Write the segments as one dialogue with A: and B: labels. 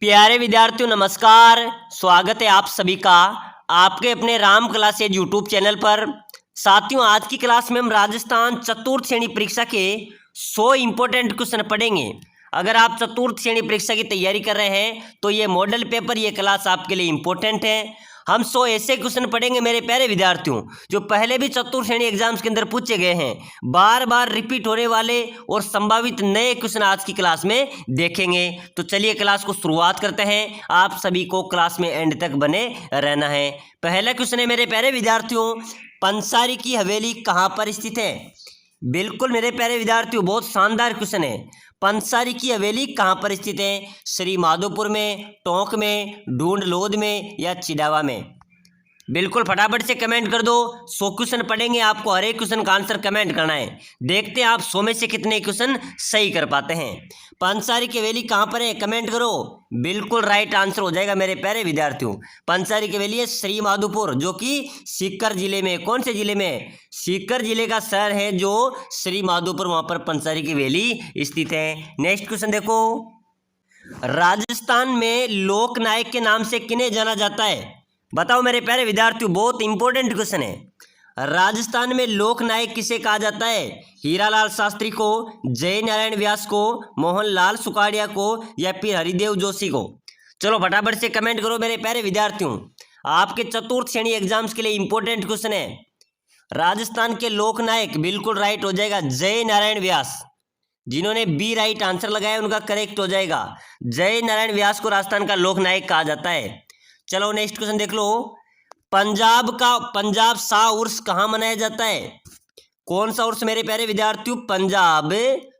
A: प्यारे विद्यार्थियों नमस्कार। स्वागत है आप सभी का आपके अपने राम क्लासेज यूट्यूब चैनल पर। साथियों, आज की क्लास में हम राजस्थान चतुर्थ श्रेणी परीक्षा के 100 इंपॉर्टेंट क्वेश्चन पढ़ेंगे। अगर आप चतुर्थ श्रेणी परीक्षा की तैयारी कर रहे हैं तो ये मॉडल पेपर, ये क्लास आपके लिए इंपॉर्टेंट है। हम 100 ऐसे क्वेश्चन पढ़ेंगे मेरे प्यारे विद्यार्थियों जो पहले भी चतुर्थ श्रेणी एग्जाम्स के अंदर पूछे गए हैं, बार बार रिपीट होने वाले और संभावित नए क्वेश्चन आज की क्लास में देखेंगे। तो चलिए क्लास को शुरुआत करते हैं। आप सभी को क्लास में एंड तक बने रहना है। पहला क्वेश्चन है मेरे प्यारे विद्यार्थियों, पंसारी की हवेली कहाँ पर स्थित है? बिल्कुल मेरे प्यारे विद्यार्थियों, बहुत शानदार क्वेश्चन है। पंसारी की हवेली कहाँ पर स्थित है? श्री माधोपुर में, टोंक में, ढूंढलोद में या चिड़ावा में? बिल्कुल फटाफट से कमेंट कर दो। 100 क्वेश्चन पढ़ेंगे, आपको हर एक क्वेश्चन का आंसर कमेंट करना है। देखते हैं आप 100 में से कितने क्वेश्चन सही कर पाते हैं। पंसारी की हवेली कहाँ पर है? कमेंट करो। बिल्कुल राइट आंसर हो जाएगा मेरे प्यारे विद्यार्थियों। पंसारी की हवेली है श्री माधोपुर, जो कि सीकर जिले में। कौन से जिले में? सीकर जिले का शहर है जो श्री माधोपुर, वहां पर पंसारी की हवेली स्थित है। नेक्स्ट क्वेश्चन देखो, राजस्थान में लोक नायक के नाम से किन्हें जाना जाता है? बताओ मेरे प्यारे विद्यार्थियों, बहुत इंपॉर्टेंट क्वेश्चन है। राजस्थान में लोक नायक किसे कहा जाता है? हीरालाल शास्त्री को, जय नारायण व्यास को, मोहनलाल सुखाड़िया को या फिर हरिदेव जोशी को? चलो फटाफट से कमेंट करो मेरे प्यारे विद्यार्थियों। आपके चतुर्थ श्रेणी एग्जाम्स के लिए इंपॉर्टेंट क्वेश्चन है। राजस्थान के लोक नायक, बिल्कुल राइट हो जाएगा जय नारायण व्यास। जिन्होंने बी राइट आंसर लगाया उनका करेक्ट हो जाएगा। जय नारायण व्यास को राजस्थान का लोक नायक कहा जाता है। चलो नेक्स्ट क्वेश्चन देख लो, पंजाब शाह उर्स कहाँ मनाया जाता है? कौन सा उर्स मेरे प्यारे विद्यार्थियों? पंजाब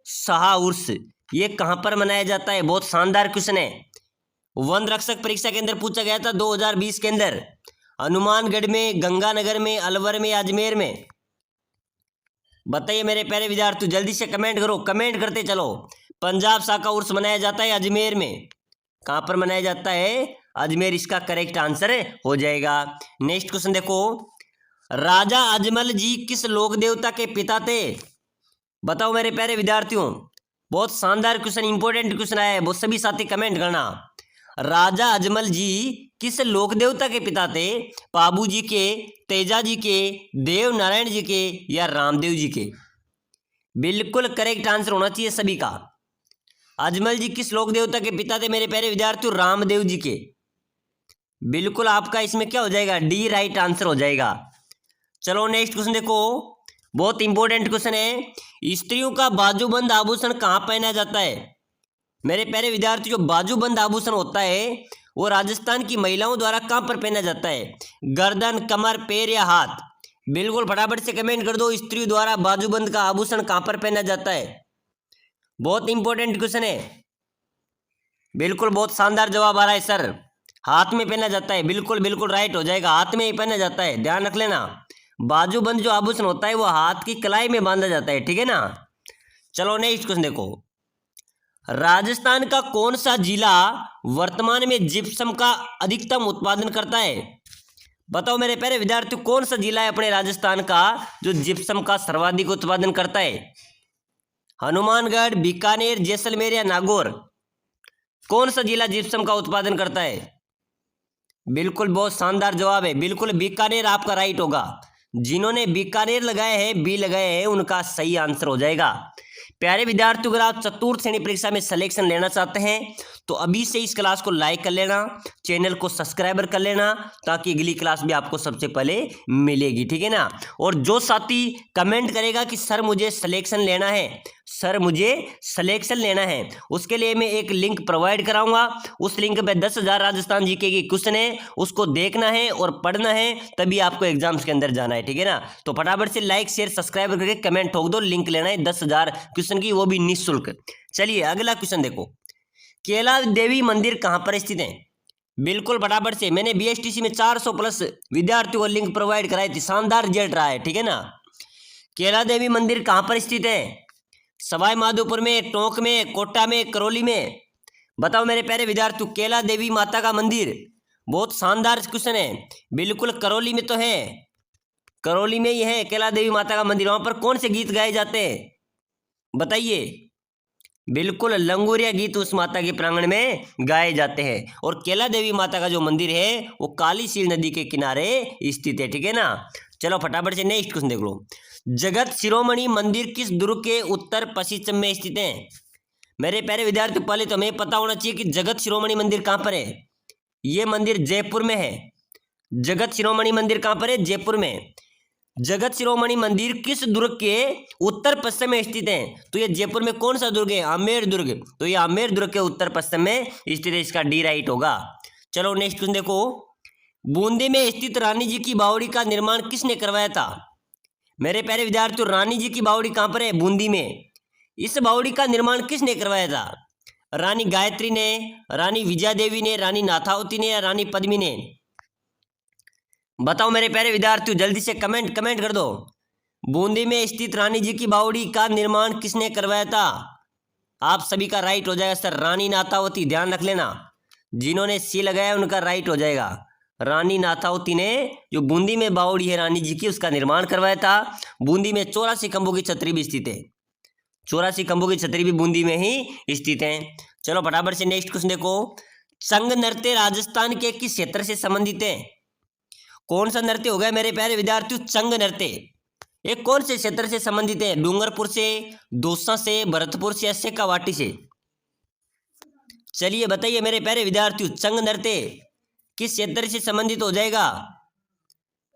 A: शाह उर्स, ये कहाँ पर मनाया जाता है? बहुत शानदार क्वेश्चन है। वन रक्षक परीक्षा के अंदर पूछा गया था 2020 के अंदर। हनुमानगढ़ में, गंगानगर में, अलवर में, अजमेर में? बताइए मेरे प्यारे विद्यार्थियों, जल्दी से कमेंट करो, कमेंट करते चलो। पंजाब शाह का उर्स मनाया जाता है अजमेर में। कहाँ पर मनाया जाता है? अजमेर, इसका करेक्ट आंसर हो जाएगा। नेक्स्ट क्वेश्चन देखो, राजा अजमल जी किस लोक देवता के पिता थे? बताओ मेरे प्यारे विद्यार्थियों, बहुत शानदार क्वेश्चन, इंपॉर्टेंट क्वेश्चन आया है, बहुत सभी साथी कमेंट करना। राजा अजमल जी किस लोक देवता के पिता थे? पाबू जी के, तेजा जी के, देव नारायण जी के या रामदेव जी के? बिल्कुल करेक्ट आंसर होना चाहिए सभी का। अजमल जी किस लोक देवता के पिता थे मेरे प्यारे विद्यार्थियों? रामदेव जी के। बिल्कुल आपका इसमें क्या हो जाएगा? डी राइट आंसर हो जाएगा। चलो नेक्स्ट क्वेश्चन देखो, बहुत इंपॉर्टेंट क्वेश्चन है। स्त्रियों का बाजूबंद आभूषण कहाँ पहना जाता है? मेरे प्यारे विद्यार्थियों, जो बाजूबंद आभूषण होता है वो राजस्थान की महिलाओं द्वारा कहाँ पर पहना जाता है? गर्दन, कमर, पैर या हाथ? बिल्कुल फटाफट से कमेंट कर दो, स्त्रियों द्वारा बाजूबंद का आभूषण कहाँ पर पहना जाता है? बहुत इंपॉर्टेंट क्वेश्चन है। बिल्कुल बहुत शानदार जवाब आ रहा है सर, हाथ में पहना जाता है। बिल्कुल बिल्कुल राइट हो जाएगा, हाथ में ही पहना जाता है, ध्यान रख लेना। बाजूबंद जो आभूषण होता है वो हाथ की कलाई में बांधा जाता है, ठीक है ना। चलो नेक्स्ट क्वेश्चन देखो, राजस्थान का कौन सा जिला वर्तमान में जिप्सम का अधिकतम उत्पादन करता है? बताओ मेरे प्यारे विद्यार्थी, कौन सा जिला है अपने राजस्थान का जो जिप्सम का सर्वाधिक उत्पादन करता है? हनुमानगढ़, बीकानेर, जैसलमेर या नागौर? कौन सा जिला जिप्सम का उत्पादन करता है? बिल्कुल बहुत शानदार जवाब है, बिल्कुल बीकानेर आपका राइट होगा। जिन्होंने बीकानेर लगाए हैं, बी लगाए हैं, उनका सही आंसर हो जाएगा। प्यारे विद्यार्थियों, अगर आप चतुर्थ श्रेणी परीक्षा में सिलेक्शन लेना चाहते हैं तो अभी से इस क्लास को लाइक कर लेना, चैनल को सब्सक्राइबर कर लेना, ताकि अगली क्लास भी आपको सबसे पहले मिलेगी, ठीक है ना। और जो साथी कमेंट करेगा कि सर मुझे सिलेक्शन लेना है, सर मुझे सिलेक्शन लेना है, उसके लिए मैं एक लिंक प्रोवाइड कराऊंगा। उस लिंक पे 10,000 राजस्थान जीके की क्वेश्चन है, उसको देखना है और पढ़ना है, तभी आपको एग्जाम्स के अंदर जाना है, ठीक है ना। तो फटाफट से लाइक, शेयर, सब्सक्राइब करके कमेंट ठोक दो, लिंक लेना है 10,000 क्वेश्चन की, वो भी निःशुल्क। चलिए अगला क्वेश्चन देखो, कैला देवी मंदिर कहाँ पर स्थित है? बिल्कुल फटाफट से, मैंने बीएसटीसी में 400 प्लस विद्यार्थियों को लिंक प्रोवाइड कराई थी, शानदार रिजल्ट रहा है, ठीक है ना। कैला देवी मंदिर कहाँ पर स्थित है? सवाई माधोपुर में, टोंक में, कोटा में, करौली में? बताओ मेरे प्यारे विद्यार्थियों, कैला देवी माता का मंदिर, बहुत शानदार क्वेश्चन है। बिल्कुल करौली में तो है, करौली में ही है कैला देवी माता का मंदिर। वहां पर कौन से गीत गाए जाते हैं बताइए? बिल्कुल, लंगूरिया गीत उस माता के प्रांगण में गाए जाते हैं। और केला देवी माता का जो मंदिर है वो काली सील नदी के किनारे स्थित है, ठीक है ना। चलो फटाफट से नेक्स्ट क्वेश्चन देख लो। जगत शिरोमणि मंदिर किस दुर्ग के उत्तर पश्चिम में स्थित है? मेरे प्यारे विद्यार्थी, पहले तो हमें पता होना चाहिए कि जगत शिरोमणि मंदिर कहाँ पर है। ये मंदिर जयपुर में है। जगत शिरोमणि मंदिर कहाँ पर है? जयपुर में। जगत शिरोमणि मंदिर किस दुर्ग के उत्तर पश्चिम में स्थित है? तो ये जयपुर में कौन सा दुर्ग है? आमेर दुर्ग। तो ये आमेर दुर्ग के उत्तर पश्चिम में स्थित है, इसका डी राइट होगा। चलो नेक्स्ट क्वेश्चन देखो। बूंदी में स्थित रानी जी की बावड़ी का निर्माण किसने करवाया था? मेरे प्यारे विद्यार्थियों, रानी जी की बावड़ी कहाँ पर है? बूंदी में। इस बावड़ी का निर्माण किसने करवाया था? रानी गायत्री ने, रानी विजया देवी ने, रानी नाथावती ने या रानी पद्मी ने? बताओ मेरे प्यारे विद्यार्थियों, जल्दी से कमेंट कर दो। बूंदी में स्थित रानी जी की बावड़ी का निर्माण किसने करवाया था? आप सभी का राइट हो जाएगा सर, रानी नाथावती। ध्यान रख लेना, जिन्होंने सी लगाया उनका राइट हो जाएगा। रानी नाथावती ने जो बूंदी में बावड़ी है रानी जी की, उसका निर्माण करवाया था। बूंदी में 84 खंभों की छतरी भी स्थित है। 84 खंभों की छतरी भी बूंदी में ही स्थित है। चलो फटाफट से नेक्स्ट क्वेश्चन देखो। संग नृत्य राजस्थान के किस क्षेत्र से संबंधित है? कौन सा नृत्य हो गया मेरे प्यारे विद्यार्थियों? संग नृत्य। ये कौन से क्षेत्र से संबंधित है? डूंगरपुर से, दौसा से, भरतपुर से या शेखावाटी से? चलिए बताइए मेरे प्यारे विद्यार्थियों, संग नृत्य किस क्षेत्र से संबंधित हो जाएगा?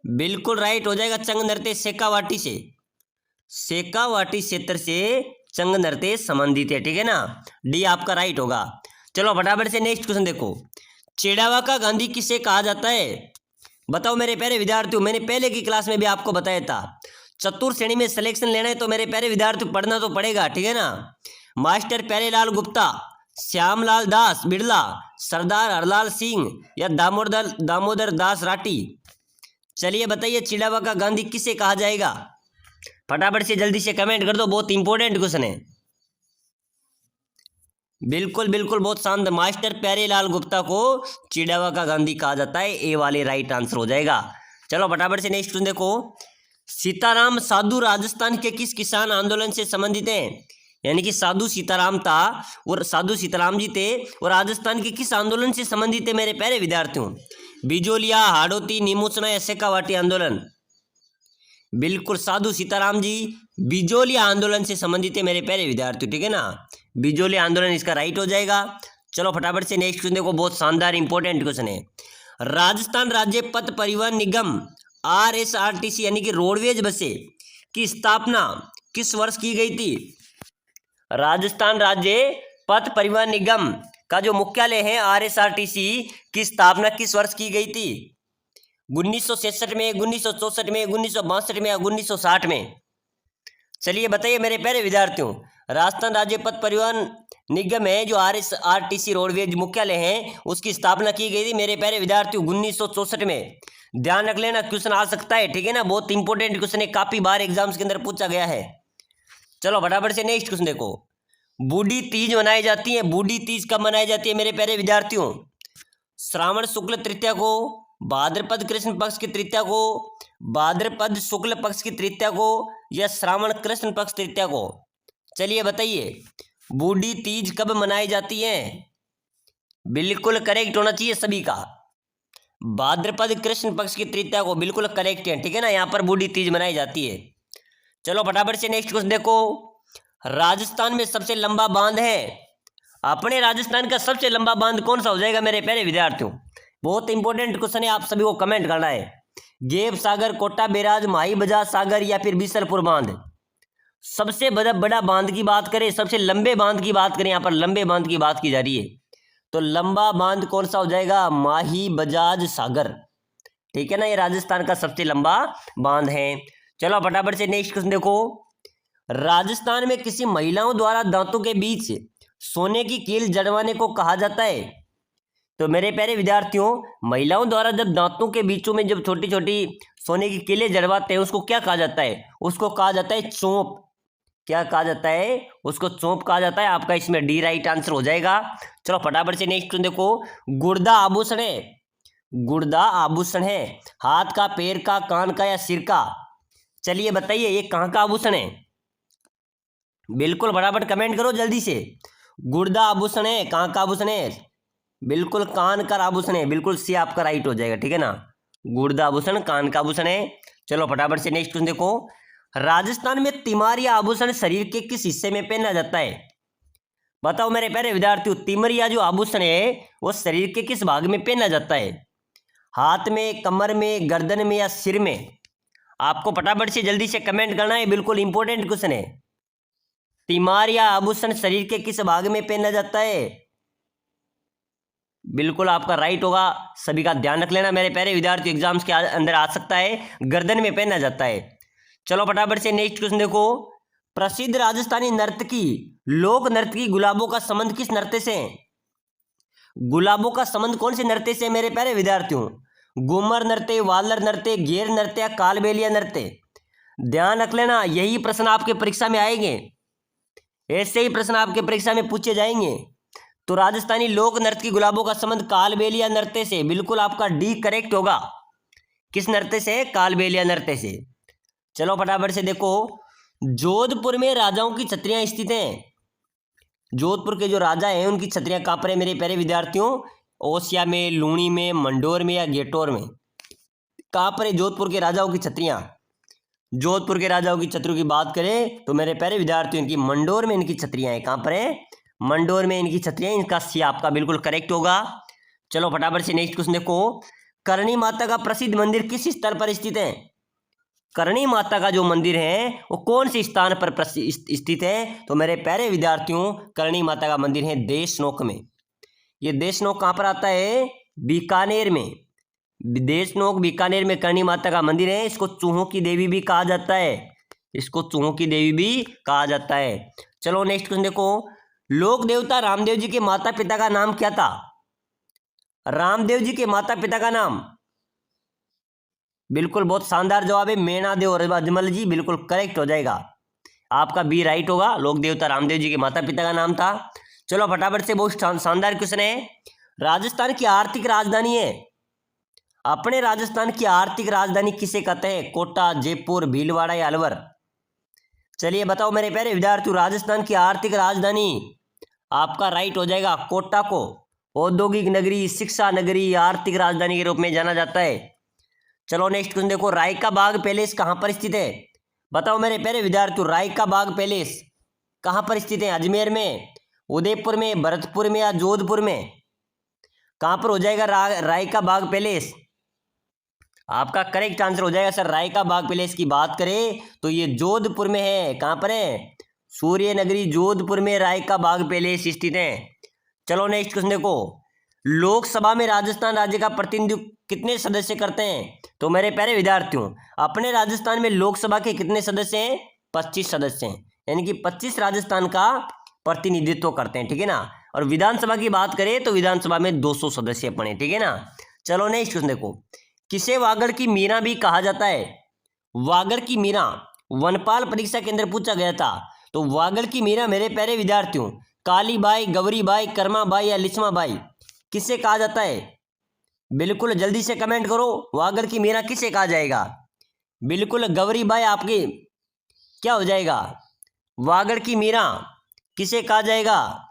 A: बिल्कुल राइट हो जाएगा, संग नृत्य शेखावाटी से। शेखावाटी क्षेत्र से संग नृत्य संबंधित है, ठीक है ना। डी आपका राइट होगा। चलो फटाफट से नेक्स्ट क्वेश्चन देखो। चिड़ावा का गांधी किसे कहा जाता है? बताओ मेरे प्यारे विद्यार्थियों, मैंने पहले की क्लास में भी आपको बताया था, चतुर श्रेणी में सिलेक्शन लेना है तो मेरे प्यारे विद्यार्थियों पढ़ना तो पड़ेगा, ठीक है ना। मास्टर प्यारेलाल गुप्ता, श्यामलाल दास बिड़ला, सरदार हरलाल सिंह या दामोदर दास राठी? चलिए बताइए, चिड़ावा का गांधी किसे कहा जाएगा? फटाफट से जल्दी से कमेंट कर दो, बहुत इंपॉर्टेंट क्वेश्चन है। बिल्कुल बिल्कुल, बहुत शानदार। मास्टर प्यारेलाल गुप्ता को चिड़ावा का गांधी कहा जाता है, ए वाले राइट आंसर हो जाएगा। चलो फटाफट से नेक्स्ट क्वेश्चन देखो। सीताराम साधु राजस्थान के किस किसान आंदोलन से संबंधित हैं? यानी कि साधु सीताराम था और साधु सीताराम जी थे और राजस्थान के किस आंदोलन से संबंधित है मेरे प्यारे विद्यार्थियों? बिजोलिया, हाड़ौती, नीमूचना या शेखावाटी आंदोलन? बिल्कुल, साधु सीताराम जी बिजोलिया आंदोलन से संबंधित है मेरे प्यारे विद्यार्थियों, ठीक है ना। बिजोलिया आंदोलन इसका राइट हो जाएगा। चलो फटाफट से नेक्स्ट क्वेश्चन देखो, बहुत शानदार इंपॉर्टेंट क्वेश्चन है। राजस्थान राज्य पथ परिवहन निगम RSRTC यानी कि रोडवेज बसें की स्थापना किस वर्ष की गई थी? राजस्थान राज्य पथ परिवहन निगम का जो मुख्यालय है RSRTC की स्थापना किस वर्ष की गई थी? 1966 में, 1964 में, 1962 में या 1960 में? चलिए बताइए मेरे प्यारे विद्यार्थियों, राजस्थान राज्य पथ परिवहन निगम है जो RSRTC रोडवेज मुख्यालय है, उसकी स्थापना की गई थी मेरे प्यारे विद्यार्थियों 1964 में। ध्यान रख लेना, क्वेश्चन आ सकता है, ठीक है ना। बहुत इंपॉर्टेंट क्वेश्चन है, काफी बार एग्जाम्स के अंदर पूछा गया है। चलो फटाफट से नेक्स्ट क्वेश्चन देखो। बूढ़ी तीज मनाई जाती है, बूढ़ी तीज कब मनाई जाती है मेरे प्यारे विद्यार्थियों? श्रावण शुक्ल तृतीया को, भाद्रपद कृष्ण पक्ष की तृतीया को, भाद्रपद शुक्ल पक्ष की तृतीया को या श्रावण कृष्ण पक्ष तृतीया को? चलिए बताइए, बूढ़ी तीज कब मनाई जाती है? बिल्कुल करेक्ट होना चाहिए सभी का, भाद्रपद कृष्ण पक्ष की तृतीया को। बिल्कुल करेक्ट है, ठीक है ना, यहाँ पर बूढ़ी तीज मनाई जाती है। चलो फटाफट से नेक्स्ट क्वेश्चन देखो। राजस्थान में सबसे लंबा बांध है, अपने राजस्थान का सबसे लंबा बांध कौन सा हो जाएगा मेरे प्यारे विद्यार्थियों? बहुत इंपॉर्टेंट क्वेश्चन है, आप सभी को कमेंट करना है। गेब सागर, कोटा बैराज, माही बजाज सागर या फिर बीसलपुर बांध? सबसे बड़ा बांध की बात करें, सबसे लंबे बांध की बात करें, यहाँ पर लंबे बांध की बात की जा रही है, तो लंबा बांध कौन सा हो जाएगा? माही बजाज सागर, ठीक है ना, ये राजस्थान का सबसे लंबा बांध है। चलो फटाफट से नेक्स्ट क्वेश्चन देखो। राजस्थान में किसी महिलाओं द्वारा दांतों के बीच सोने की कील जड़वाने को कहा जाता है? तो मेरे प्यारे विद्यार्थियों, महिलाओं द्वारा जब दांतों के बीचों में जब छोटी छोटी सोने की कीलें जड़वाते हैं, उसको क्या कहा जाता है? उसको कहा जाता है चोंप। क्या कहा जाता है? उसको चोंप कहा जाता है। आपका इसमें डी राइट आंसर हो जाएगा। चलो फटाफट से नेक्स्ट देखो। गुर्दा आभूषण है, गुर्दा आभूषण है हाथ का, पैर का, कान का या सिर का? चलिए बताइए, ये कहाँ का आभूषण है? बिल्कुल फटाफट कमेंट करो जल्दी से। गुर्दा आभूषण है, कहाँ का आभूषण है? बिल्कुल कान का आभूषण है, बिल्कुल सी आपका राइट हो जाएगा, ठीक है ना। गुर्दा आभूषण कान का आभूषण है। चलो फटाफट से नेक्स्ट क्वेश्चन देखो। राजस्थान में तिमारिया आभूषण शरीर के किस हिस्से में पहना जाता है? बताओ मेरे प्यारे विद्यार्थियों, तिमरिया जो आभूषण है वो शरीर के किस भाग में पहना जाता है? हाथ में, कमर में, गर्दन में या सिर में? आपको फटाफट से जल्दी से कमेंट करना है, बिल्कुल इंपॉर्टेंट क्वेश्चन है। तिमारिया आभूषण शरीर के किस भाग में पहना जाता है? बिल्कुल आपका राइट होगा, सभी का ध्यान रख लेना मेरे प्यारे विद्यार्थी, एग्जाम्स के अंदर आ सकता है, गर्दन में पहना जाता है। चलो फटाफट से नेक्स्ट क्वेश्चन देखो। प्रसिद्ध राजस्थानी नर्तकी, लोक नर्तकी गुलाबों का संबंध किस नृत्य से है? गुलाबों का संबंध कौन से नृत्य से मेरे प्यारे विद्यार्थियों? घूमर नृत्य, वालर नृत्य, घेर नृत्य, कालबेलिया नृत्य? ध्यान रख लेना, यही प्रश्न आपके परीक्षा में आएंगे, ऐसे ही प्रश्न आपके परीक्षा में पूछे जाएंगे। तो राजस्थानी लोक नृत्य की गुलाबों का संबंध कालबेलिया नृत्य से, बिल्कुल आपका डी करेक्ट होगा। किस नृत्य से? कालबेलिया नृत्य से। चलो फटाफट से देखो। जोधपुर में राजाओं की छत्रियां स्थित हैं। जोधपुर के जो राजा हैं उनकी छत्रियां कहां पर है मेरे प्यारे विद्यार्थियों? ओसिया में, लूणी में, मंडोर में या गेटोर में? कहां पर है जोधपुर के राजाओं की छत्रियां? जोधपुर के राजाओं की छत्रियों की बात करें तो मेरे प्यारे विद्यार्थियों इनकी मंडोर में इनकी छत्रियां हैं। कहां पर है? मंडोर में इनकी छत्रियां। इनका सी आपका बिल्कुल करेक्ट होगा। चलो फटाफट से नेक्स्ट क्वेश्चन देखो। करणी माता का प्रसिद्ध मंदिर किस स्थल पर स्थित है? करणी माता का जो मंदिर है वो कौन से स्थान पर स्थित है? तो मेरे प्यारे विद्यार्थियों करणी माता का मंदिर है देशनोक में। ये देशनोक कहां पर आता है? बीकानेर में। देशनोक बीकानेर में करणी माता का मंदिर है। इसको चूहों की देवी भी कहा जाता है, इसको चूहों की देवी भी कहा जाता है। चलो नेक्स्ट क्वेश्चन देखो। लोक देवता रामदेव जी के माता पिता का नाम क्या था? रामदेव जी के माता पिता का नाम? बिल्कुल बहुत शानदार जवाब है, मेणादेव और अजमल जी, बिल्कुल करेक्ट हो जाएगा, आपका बी राइट होगा। लोक देवता रामदेव जी के माता पिता का नाम था। चलो फटाफट से बहुत शानदार क्वेश्चन है। राजस्थान की आर्थिक राजधानी है, अपने राजस्थान की आर्थिक राजधानी किसे कहते हैं? कोटा, जयपुर, भीलवाड़ा या अलवर? चलिए बताओ मेरे प्यारे विद्यार्थियों, राजस्थान की आर्थिक राजधानी आपका राइट हो जाएगा कोटा को औद्योगिक नगरी, शिक्षा नगरी, आर्थिक राजधानी के रूप में जाना जाता है। चलो नेक्स्ट क्वेश्चन देखो। राय का बाग पैलेस कहां पर स्थित है? बताओ मेरे प्यारे विद्यार्थियों, राय का बाग पैलेस कहां पर स्थित है? अजमेर में, उदयपुर में, भरतपुर में या जोधपुर में? कहां पर हो जाएगा राय का बाग पैलेस? आपका करेक्ट आंसर हो जाएगा सर, राय का बाग पैलेस की बात करें तो ये जोधपुर में है। कहां पर है? सूर्य नगरी जोधपुर में राय का बाग पैलेस स्थित है। चलो नेक्स्ट क्वेश्चन देखो। लोकसभा में राजस्थान राज्य का प्रतिनिधित्व कितने सदस्य करते हैं? तो मेरे प्यारे विद्यार्थियों, अपने राजस्थान में लोकसभा के कितने सदस्य हैं? 25 सदस्य हैं, यानी कि 25 राजस्थान का प्रतिनिधित्व करते हैं, ठीक है ना। और विधानसभा की बात करें तो विधानसभा में 200 सदस्य पड़े, ठीक है ना। चलो नेक्स्ट क्वेश्चन देखो। किसे वागड़ की मीरा भी कहा जाता है? वागड़ की मीरा वनपाल परीक्षा के अंदर पूछा गया था। तो वागड़ की मीरा मेरे प्यारे विद्यार्थियों कालीबाई, गौरीबाई, कर्माबाई या लिच्छमाबाई किसे कहा जाता है? बिल्कुल जल्दी से कमेंट करो, वागड़ की मीरा किसे कहा जाएगा? बिल्कुल गौरीबाई आपकी क्या हो जाएगा? वागड़ की मीरा किसे कहा जाएगा?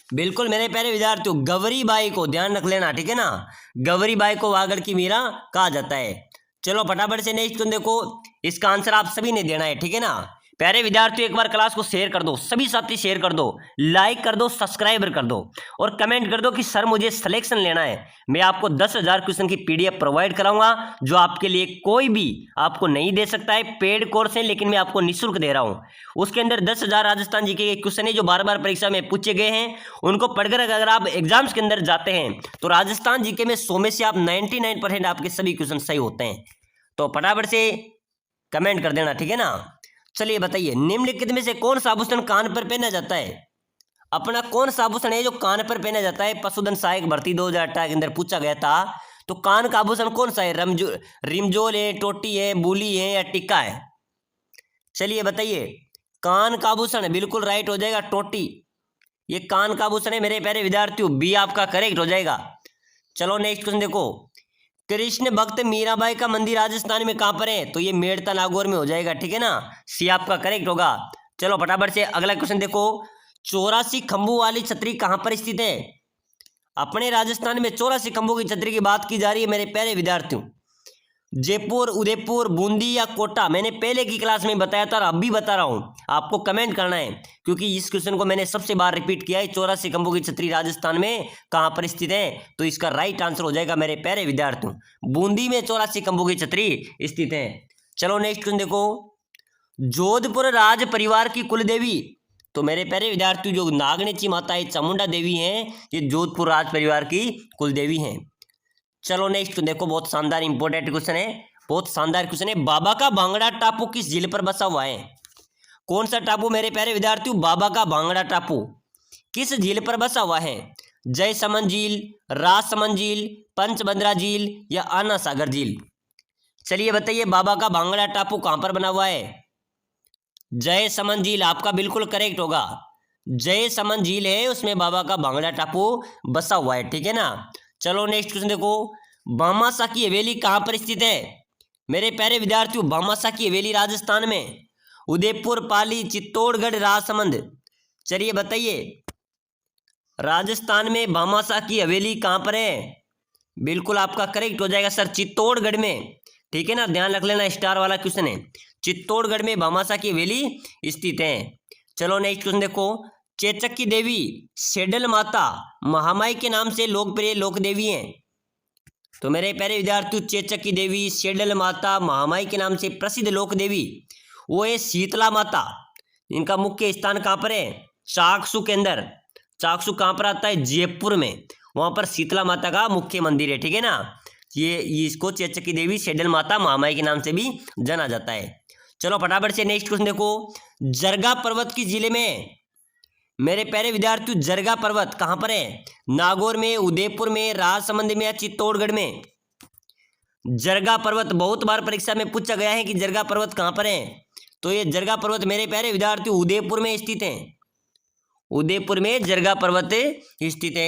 A: बिल्कुल मेरे प्यारे विद्यार्थियों गौरीबाई को, ध्यान रख लेना, ठीक है ना। गौरीबाई को वागड़ की मीरा कहा जाता है। चलो फटाफट से नेक्स्ट क्वेश्चन देखो, इसका आंसर आप सभी ने देना है, ठीक है ना। प्यारे विद्यार्थियों एक बार क्लास को शेयर कर दो, सभी साथी शेयर कर दो, लाइक कर दो, सब्सक्राइबर कर दो और कमेंट कर दो कि सर मुझे सिलेक्शन लेना है। मैं आपको 10,000 क्वेश्चन की पीडीएफ प्रोवाइड कराऊंगा, जो आपके लिए कोई भी आपको नहीं दे सकता है। पेड कोर्स है लेकिन मैं आपको निःशुल्क दे रहा हूं। उसके अंदर 10,000 राजस्थान जीके के क्वेश्चन है जो बार बार परीक्षा में पूछे गए हैं। उनको पढ़कर अगर आप एग्जाम्स के अंदर जाते हैं तो राजस्थान जीके में 100 में से आप 99% आपके सभी क्वेश्चन सही होते हैं। तो फटाफट से कमेंट कर देना, ठीक है ना। चलिए बताइए, निम्नलिखित में से कौन सा आभूषण कान पर पहना जाता है? अपना कौन सा आभूषण है जो कान पर पहना जाता है? पशुधन सहायक भर्ती 2018 के अंदर पूछा गया था। तो कान का आभूषण कौन सा है? रिमजोल है, टोटी है, बूली है या टिक्का है? चलिए बताइए, कान का आभूषण बिल्कुल राइट हो जाएगा टोटी, ये कान का आभूषण है मेरे प्यारे विद्यार्थियों, बी आपका करेक्ट हो जाएगा। चलो नेक्स्ट क्वेश्चन देखो। कृष्ण भक्त मीराबाई का मंदिर राजस्थान में कहां पर है? तो ये मेड़ता नागौर में हो जाएगा, ठीक है ना। सी आपका करेक्ट होगा। चलो फटाफट से अगला क्वेश्चन देखो। 84 खंभों वाली छतरी कहां पर स्थित है? अपने राजस्थान में 84 खंभों की छतरी की बात की जा रही है मेरे प्यारे विद्यार्थियों। जयपुर, उदयपुर, बूंदी या कोटा, मैंने पहले की क्लास में बताया था और अब भी बता रहा हूं, आपको कमेंट करना है क्योंकि इस क्वेश्चन को मैंने सबसे बार रिपीट किया है। 84 खंभों की छतरी राजस्थान में कहां पर स्थित है? तो इसका राइट आंसर हो जाएगा मेरे प्यारे विद्यार्थियों, बूंदी में 84 खंभों की छतरी स्थित है। चलो नेक्स्ट क्वेश्चन देखो। जोधपुर राज परिवार की कुल देवी, तो मेरे प्यारे विद्यार्थियों जो नागनेची माता है चामुंडा देवी हैं, ये जोधपुर राज परिवार की कुल देवी हैं। चलो नेक्स्ट देखो, बहुत शानदार इंपॉर्टेंट क्वेश्चन है, बहुत शानदार क्वेश्चन है। बाबा का भांगड़ा टापू किस झील पर बसा हुआ है? कौन सा टापू मेरे प्यारे विद्यार्थियों? बाबा का भांगड़ा टापू किस झील पर बसा हुआ है? जयसमंद झील, राजसमंद झील, पंचबंदरा झील या आना सागर झील? चलिए बताइए, बाबा का भांगड़ा टापू कहां पर बना हुआ है? जयसमंद झील आपका बिल्कुल करेक्ट होगा। जयसमंद झील है, उसमें बाबा का भांगड़ा टापू बसा हुआ है, ठीक है ना। चलो नेक्स्ट क्वेश्चन देखो। भामाशाह की हवेली कहां पर स्थित है? मेरे प्यारे विद्यार्थियों, भामाशाह की हवेली राजस्थान में, उदयपुर, पाली, चित्तौड़गढ़, राजसमंद। चलिए बताइए, राजस्थान में भामाशाह की हवेली कहां पर है? बिल्कुल आपका करेक्ट हो जाएगा सर, चित्तौड़गढ़ में, ठीक है ना, ध्यान रख लेना, स्टार वाला क्वेश्चन है। चित्तौड़गढ़ में भामाशाह की हवेली स्थित है। चलो नेक्स्ट क्वेश्चन देखो। चेचक की देवी सेडल माता महामाई के नाम से लोकप्रिय लोक देवी हैं। तो मेरे प्यारे विद्यार्थियों, चेचक की देवी, सेडल माता, महामाई के नाम से प्रसिद्ध लोक देवी वो है शीतला माता। इनका मुख्य स्थान कहाँ पर है? चाकसू के अंदर। चाकसू कहाँ पर आता है? जयपुर में, वहां पर शीतला माता का मुख्य मंदिर है, ठीक है ना। ये इसको चेचक की देवी, सेडल माता, महामाई के नाम से भी जाना जाता है। चलो फटाफट से नेक्स्ट क्वेश्चन देखो। जरगा पर्वत किस जिले में? मेरे प्यारे विद्यार्थियों, जरगा पर्वत कहां पर है? नागौर में, उदयपुर में, राजसमंद में या चित्तौड़गढ़ में? जरगा पर्वत बहुत बार परीक्षा में पूछा गया है कि जरगा पर्वत कहां पर है। तो ये जरगा पर्वत मेरे प्यारे विद्यार्थियों उदयपुर में स्थित है। उदयपुर में जरगा पर्वत स्थित है।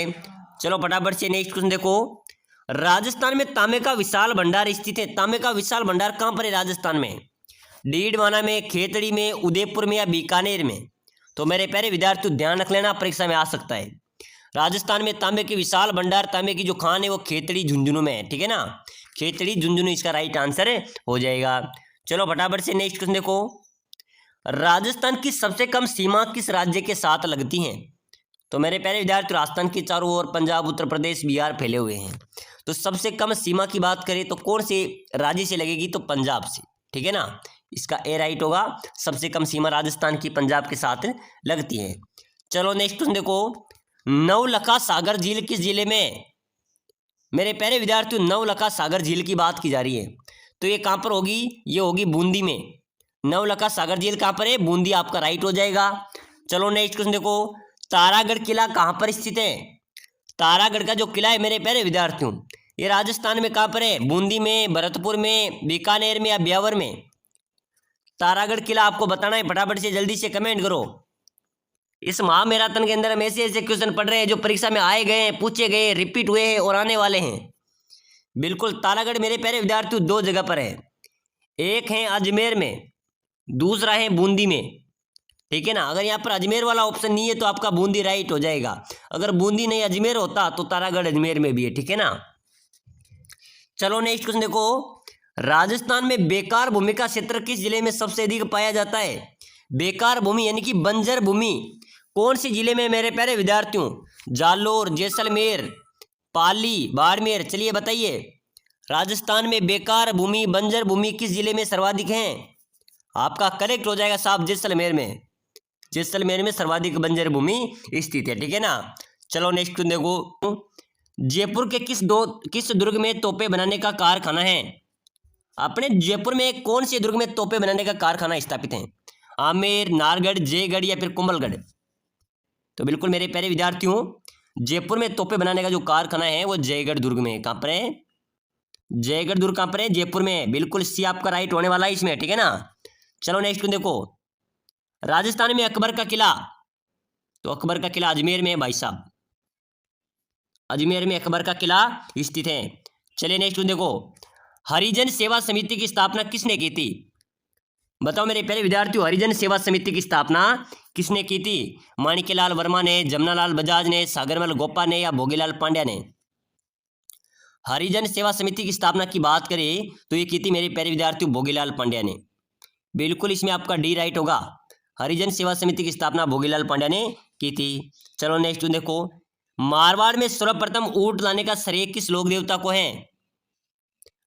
A: चलो फटाफट से नेक्स्ट क्वेश्चन देखो। राजस्थान में तांबे का विशाल भंडार स्थित है। तांबे का विशाल भंडार कहां पर है राजस्थान में? डीडवाना में, खेतड़ी में, उदयपुर में या बीकानेर में? तो मेरे प्यारे विद्यार्थियों ध्यान रख लेना, परीक्षा में आ सकता है। राजस्थान में तांबे के विशाल भंडार, तांबे की जो खान है वो खेतड़ी झुंझुनू में है, ठीक है ना। खेतड़ी झुंझुनू इसका राइट आंसर हो जाएगा। चलो फटाफट से नेक्स्ट क्वेश्चन देखो। राजस्थान की सबसे कम सीमा किस राज्य के साथ लगती है? तो मेरे प्यारे विद्यार्थियों, राजस्थान के चारों ओर पंजाब, उत्तर प्रदेश, बिहार फैले हुए हैं। तो सबसे कम सीमा की बात करें तो कौन से राज्य से लगेगी? तो पंजाब से, ठीक है ना। इसका ए राइट होगा। सबसे कम सीमा राजस्थान की पंजाब के साथ लगती है। चलो नेक्स्ट क्वेश्चन देखो। नवलखा सागर झील किस जिले में? मेरे प्यारे विद्यार्थियों, नवलखा सागर झील की बात की जा रही है, तो ये कहां पर होगी? ये होगी बूंदी में। नवलखा सागर झील कहां पर है? बूंदी आपका राइट हो जाएगा। चलो नेक्स्ट क्वेश्चन देखो। तारागढ़ किला कहां पर स्थित है? तारागढ़ का जो किला है मेरे प्यारे विद्यार्थियों, ये राजस्थान में कहां पर है? बूंदी में, भरतपुर में, बीकानेर में या ब्यावर में? तारागढ़ किला आपको बताना है, फटाफट से जल्दी से कमेंट करो। इस महामैराथन के अंदर हम ऐसे ऐसे क्वेश्चन पढ़ रहे हैं जो परीक्षा में आए गए हैं, पूछे गए, रिपीट हुए हैं और आने वाले हैं। बिल्कुल, तारागढ़ मेरे प्यारे विद्यार्थियों दो जगह पर है, एक है अजमेर में, दूसरा है बूंदी में, ठीक है ना। अगर यहाँ पर अजमेर वाला ऑप्शन नहीं है तो आपका बूंदी राइट हो जाएगा। अगर बूंदी नहीं अजमेर होता तो तारागढ़ अजमेर में भी है, ठीक है ना। चलो नेक्स्ट क्वेश्चन देखो। राजस्थान में बेकार भूमि का क्षेत्र किस जिले में सबसे अधिक पाया जाता है? बेकार भूमि यानी कि बंजर भूमि कौन से जिले में मेरे प्यारे विद्यार्थियों? जालोर, जैसलमेर, पाली, बाड़मेर? चलिए बताइए, राजस्थान में बेकार भूमि, बंजर भूमि किस जिले में सर्वाधिक हैं? आपका करेक्ट हो जाएगा साहब, जैसलमेर में। जैसलमेर में सर्वाधिक बंजर भूमि स्थित है, ठीक है ना। चलो नेक्स्ट देखो। जयपुर के किस दुर्ग में तोपे बनाने का कारखाना है? अपने जयपुर में कौन से दुर्ग में तोपे बनाने का कारखाना स्थापित है? आमेर, नारगढ़, जयगढ़ या फिर कुंभलगढ़? तो बिल्कुल मेरे प्यारे विद्यार्थियों, जयपुर में तोपे बनाने का जो कारखाना है वो जयगढ़ दुर्ग में है। कहां पर है? जयगढ़ दुर्ग कहां पर है? जयपुर में है। बिल्कुल सी आपका राइट होने वाला है इसमें, ठीक है ना। चलो नेक्स्ट देखो। राजस्थान में अकबर का किला, तो अकबर का किला अजमेर में है भाई साहब, अजमेर में अकबर का किला स्थित है। चलिए नेक्स्ट देखो। हरिजन सेवा समिति की स्थापना किसने की थी? बताओ मेरे प्यारे विद्यार्थियों, हरिजन सेवा समिति की स्थापना किसने की थी? माणिक्यलाल वर्मा ने, जमनालाल बजाज ने, सागरमल गोपा ने या भोगीलाल पांड्या ने? हरिजन सेवा समिति की स्थापना की बात करें तो ये की थी मेरे प्यारे विद्यार्थियों भोगीलाल पांड्या ने। बिल्कुल इसमें आपका डी राइट होगा। हरिजन सेवा समिति की स्थापना भोगीलाल पांड्या ने की थी। चलो नेक्स्ट देखो, मारवाड़ में सर्वप्रथम ऊंट लाने का श्रेय किस लोक देवता को है?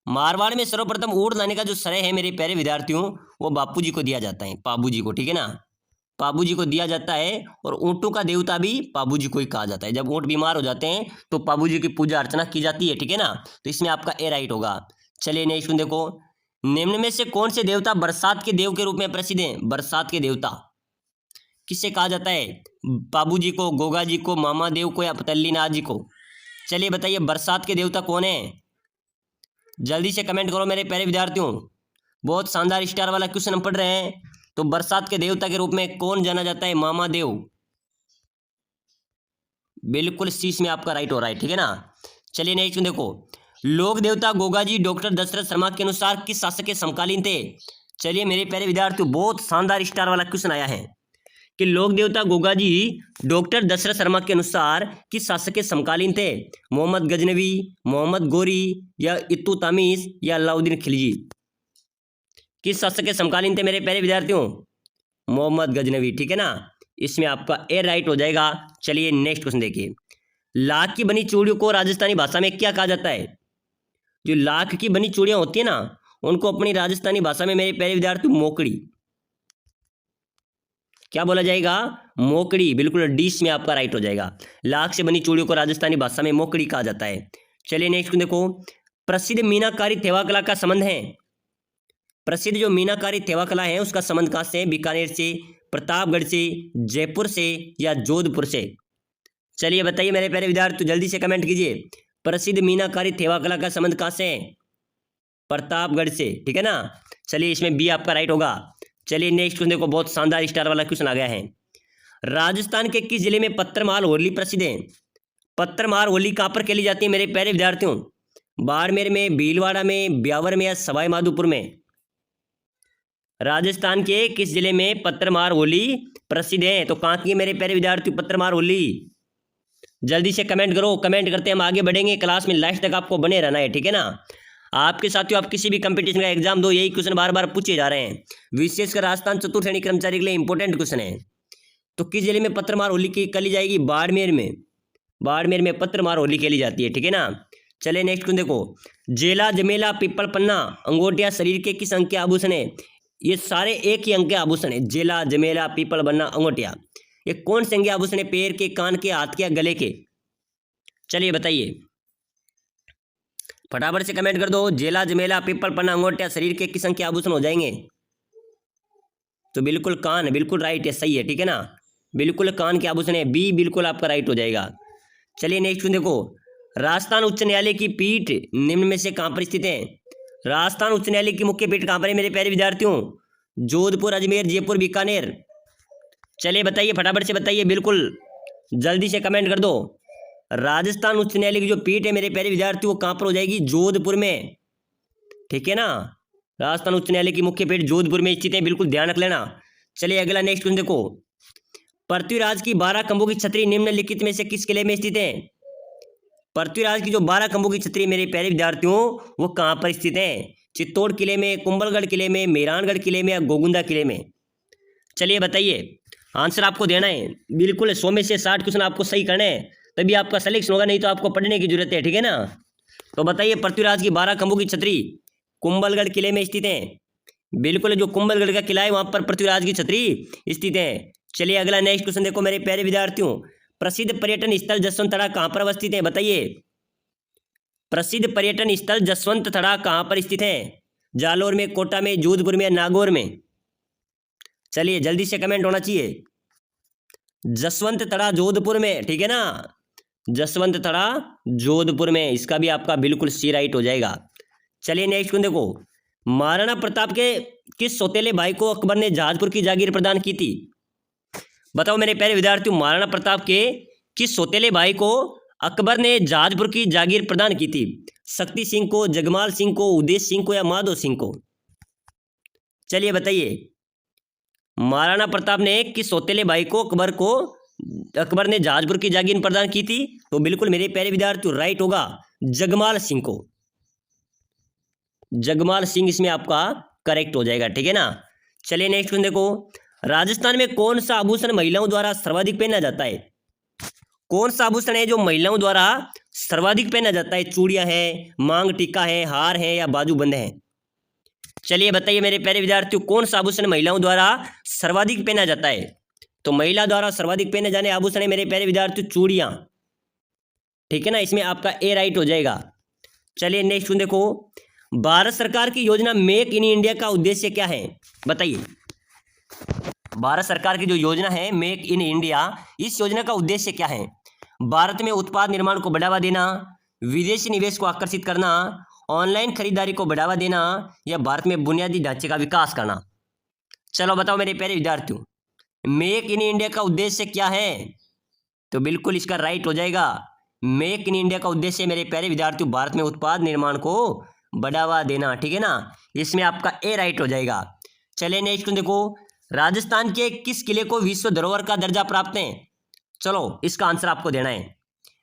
A: मारवाड़ में सर्वप्रथम ऊंट लाने का जो श्रेय है मेरे प्यारे विद्यार्थियों वो बापू जी को दिया जाता है, पाबू जी को, ठीक है ना, पाबू जी को दिया जाता है। और ऊंटों का देवता भी पाबू जी को ही कहा जाता है। जब ऊंट बीमार हो जाते हैं तो पाबू जी की पूजा अर्चना की जाती है, ठीक है ना, तो इसमें आपका ए राइट होगा। चलिए नेक्स्ट देखो, निम्न में से कौन से देवता बरसात के देव के रूप में प्रसिद्ध हैं? बरसात के देवता किससे कहा जाता है? पाबू जी को, गोगा जी को, मामा देव को या पतल्लीनाथ जी को? चलिए बताइए बरसात के देवता कौन है? जल्दी से कमेंट करो मेरे प्यारे विद्यार्थियों। बहुत शानदार स्टार वाला क्वेश्चन हम पढ़ रहे हैं। तो बरसात के देवता के रूप में कौन जाना जाता है? मामा देव। बिल्कुल सी में आपका राइट हो रहा है, ठीक है ना। चलिए नेक्स्ट देखो, लोक देवता गोगा जी डॉक्टर दशरथ शर्मा के अनुसार किस शासक के समकालीन थे? चलिए मेरे प्यारे विद्यार्थियों, बहुत शानदार स्टार वाला क्वेश्चन आया है कि लोक देवता गोगा जी डॉक्टर दशरथ शर्मा के अनुसार किस शासक के समकालीन थे? मोहम्मद गजनवी, मोहम्मद गोरी या इत्तुतामिश या अलाउद्दीन खिलजी? किस शासक के समकालीन थे मेरे प्यारे विद्यार्थियों? मोहम्मद गजनवी, ठीक है ना, इसमें आपका ए राइट हो जाएगा। चलिए नेक्स्ट क्वेश्चन देखिए, लाख की बनी चूड़ियों को राजस्थानी भाषा में क्या कहा जाता है? जो लाख की बनी चूड़ियां होती है ना उनको अपनी राजस्थानी भाषा में मेरे प्यारे विद्यार्थियों मोकड़ी, क्या बोला जाएगा? मोकड़ी। बिल्कुल डी में आपका राइट हो जाएगा। लाख से बनी चूड़ियों को राजस्थानी भाषा में मोकड़ी कहा जाता है। चलिए नेक्स्ट देखो, प्रसिद्ध मीनाकारी थेवा कला का संबंध है? प्रसिद्ध जो मीनाकारी थेवा कला है उसका संबंध कहां से? बीकानेर से, प्रतापगढ़ से, जयपुर से या जोधपुर से? चलिए बताइए मेरे प्यारे विद्यार्थी, जल्दी से कमेंट कीजिए। प्रसिद्ध मीनाकारी थेवा कला का संबंध कहां से है? प्रतापगढ़ से, ठीक है ना। चलिए इसमें बी आपका राइट होगा। चलिए नेक्स्ट क्वेश्चन देखो, बहुत शानदार स्टार वाला क्वेश्चन आ गया है। राजस्थान के किस जिले में पत्थरमार होली प्रसिद्ध है? पत्थरमार होली कहां पर खेली जाती है मेरे प्यारे विद्यार्थियों? बाड़मेर में, भीलवाड़ा में, ब्यावर में या सवाई माधोपुर में? राजस्थान के किस जिले में पत्थरमार होली प्रसिद्ध है? तो कहां की मेरे प्यारे विद्यार्थी पत्थरमार होली? जल्दी से कमेंट करो। कमेंट करते हम आगे बढ़ेंगे। क्लास में लास्ट तक आपको बने रहना है, ठीक है ना। आपके साथियों, आप किसी भी कंपटीशन का एग्जाम दो, यही क्वेश्चन बार बार पूछे जा रहे हैं। विशेषकर राजस्थान चतुर्थ श्रेणी कर्मचारी के लिए इंपॉर्टेंट क्वेश्चन है। तो किस जिले में पत्थरमार होली की खेली जाएगी? बाड़मेर में। बाड़मेर में पत्थरमार होली खेली जाती है, ठीक है ना। चले नेक्स्ट क्वेश्चन देखो, जेला, जमेला, पीपल पन्ना, अंगोटिया शरीर के किस अंग के आभूषण है? ये सारे एक ही अंग के आभूषण है। जेला, जमेला, पीपल पन्ना, अंगोटिया, ये कौन से अंग के आभूषण है? पैर के, कान के, हाथ के या गले के? चलिए बताइए, फटाफट से कमेंट कर दो। जेला, जमेला, पीपल पन्ना, अंगोटिया शरीर के किस अंग के आभूषण हो जाएंगे? तो बिल्कुल कान, बिल्कुल राइट है, सही है, ठीक है ना। बिल्कुल कान के आभूषण है, बी बिल्कुल आपका राइट हो जाएगा। चलिए नेक्स्ट देखो, राजस्थान उच्च न्यायालय की पीठ निम्न में से कहां पर स्थित है? राजस्थान उच्च न्यायालय की मुख्य पीठ कहां पर है मेरे प्यारे विद्यार्थियों? जोधपुर, अजमेर, जयपुर, बीकानेर? चलिए बताइए, फटाफट से बताइए, बिल्कुल जल्दी से कमेंट कर दो। राजस्थान उच्च न्यायालय की जो पीठ है मेरे प्यारे विद्यार्थियों वो कहां पर हो जाएगी? जोधपुर में, ठीक है ना। राजस्थान उच्च न्यायालय की मुख्य पीठ जोधपुर में स्थित है, बिल्कुल ध्यान रख लेना। चलिए अगला नेक्स्ट क्वेश्चन देखो, पृथ्वीराज की 12 खंभों की छतरी निम्नलिखित में से किस किले में स्थित है? पृथ्वीराज की जो 12 खंभों की छतरी मेरे प्यारे विद्यार्थियों वो कहां पर स्थित है? चित्तौड़ किले में, कुंभलगढ़ किले में, मेहरानगढ़ किले में या गोगुंदा किले में? चलिए बताइए, आंसर आपको देना है। बिल्कुल 100 में से 60 क्वेश्चन आपको सही करने हैं, तभी आपका सिलेक्शन होगा, नहीं तो आपको पढ़ने की जरूरत है, ठीक है ना। तो बताइए, पृथ्वीराज की 12 खंभों की छतरी कुंभलगढ़ किले में स्थित है। बिल्कुल, जो कुंभलगढ़ का किला है वहां पर पृथ्वीराज की छतरी स्थित है। चलिए अगला नेक्स्ट क्वेश्चन देखो मेरे प्यारे विद्यार्थियों, प्रसिद्ध पर्यटन स्थल जसवंत थड़ा कहां पर अवस्थित है? बताइए, प्रसिद्ध पर्यटन स्थल जसवंत थड़ा कहां पर स्थित है? जालोर में, कोटा में, जोधपुर में, नागौर में? चलिए जल्दी से कमेंट होना चाहिए। जसवंत थड़ा जोधपुर में, ठीक है ना। जसवंत थड़ा जोधपुर में, इसका भी आपका बिल्कुल सी राइट हो जाएगा। चलिए नेक्स्ट क्वेश्चन देखो, महाराणा प्रताप के किस सौतेले भाई को अकबर ने जहाजपुर की जागीर प्रदान की थी? बताओ मेरे प्यारे विद्यार्थियों, महाराणा प्रताप के किस सौतेले भाई को अकबर ने जहाजपुर की जागीर प्रदान की थी? शक्ति सिंह को, जगमाल सिंह को, उदय सिंह को या माधो सिंह को? चलिए बताइए, महाराणा प्रताप ने किस सौतेले भाई को अकबर ने जहाजपुर की जागीर प्रदान की थी? तो बिल्कुल मेरे प्यारे विद्यार्थियों राइट होगा जगमाल सिंह को। जगमाल सिंह इसमें आपका करेक्ट हो जाएगा, ठीक है ना। चलिए नेक्स्ट क्वेश्चन देखो, राजस्थान में कौन सा आभूषण महिलाओं द्वारा सर्वाधिक पहना जाता है? कौन सा आभूषण है जो महिलाओं द्वारा सर्वाधिक पहना जाता है? चूड़ियां है, मांग टीका है, हार है या बाजूबंद है? चलिए बताइए मेरे प्यारे विद्यार्थियों, कौन सा आभूषण महिलाओं द्वारा सर्वाधिक पहना जाता है? तो महिला द्वारा सर्वाधिक पहने जाने आभूषण है मेरे प्यारे विद्यार्थियों चूड़ियां, ठीक है ना। इसमें आपका ए राइट हो जाएगा। चलिए नेक्स्ट देखो, भारत सरकार की योजना मेक इन इंडिया का उद्देश्य क्या है? बताइए, भारत सरकार की जो योजना है मेक इन इंडिया, इस योजना का उद्देश्य क्या है? भारत में उत्पाद निर्माण को बढ़ावा देना, विदेशी निवेश को आकर्षित करना, ऑनलाइन खरीदारी को बढ़ावा देना या भारत में बुनियादी ढांचे का विकास करना? चलो बताओ मेरे प्यारे विद्यार्थियों, मेक इन इंडिया का उद्देश्य क्या है? तो बिल्कुल इसका राइट हो जाएगा, मेक इन इंडिया का उद्देश्य मेरे प्यारे विद्यार्थियों भारत में उत्पाद निर्माण को बढ़ावा देना, ठीक है ना। इसमें आपका ए राइट हो जाएगा। चलिए नेक्स्ट देखो, राजस्थान के किस किले को विश्व धरोहर का दर्जा प्राप्त है? चलो इसका आंसर आपको देना है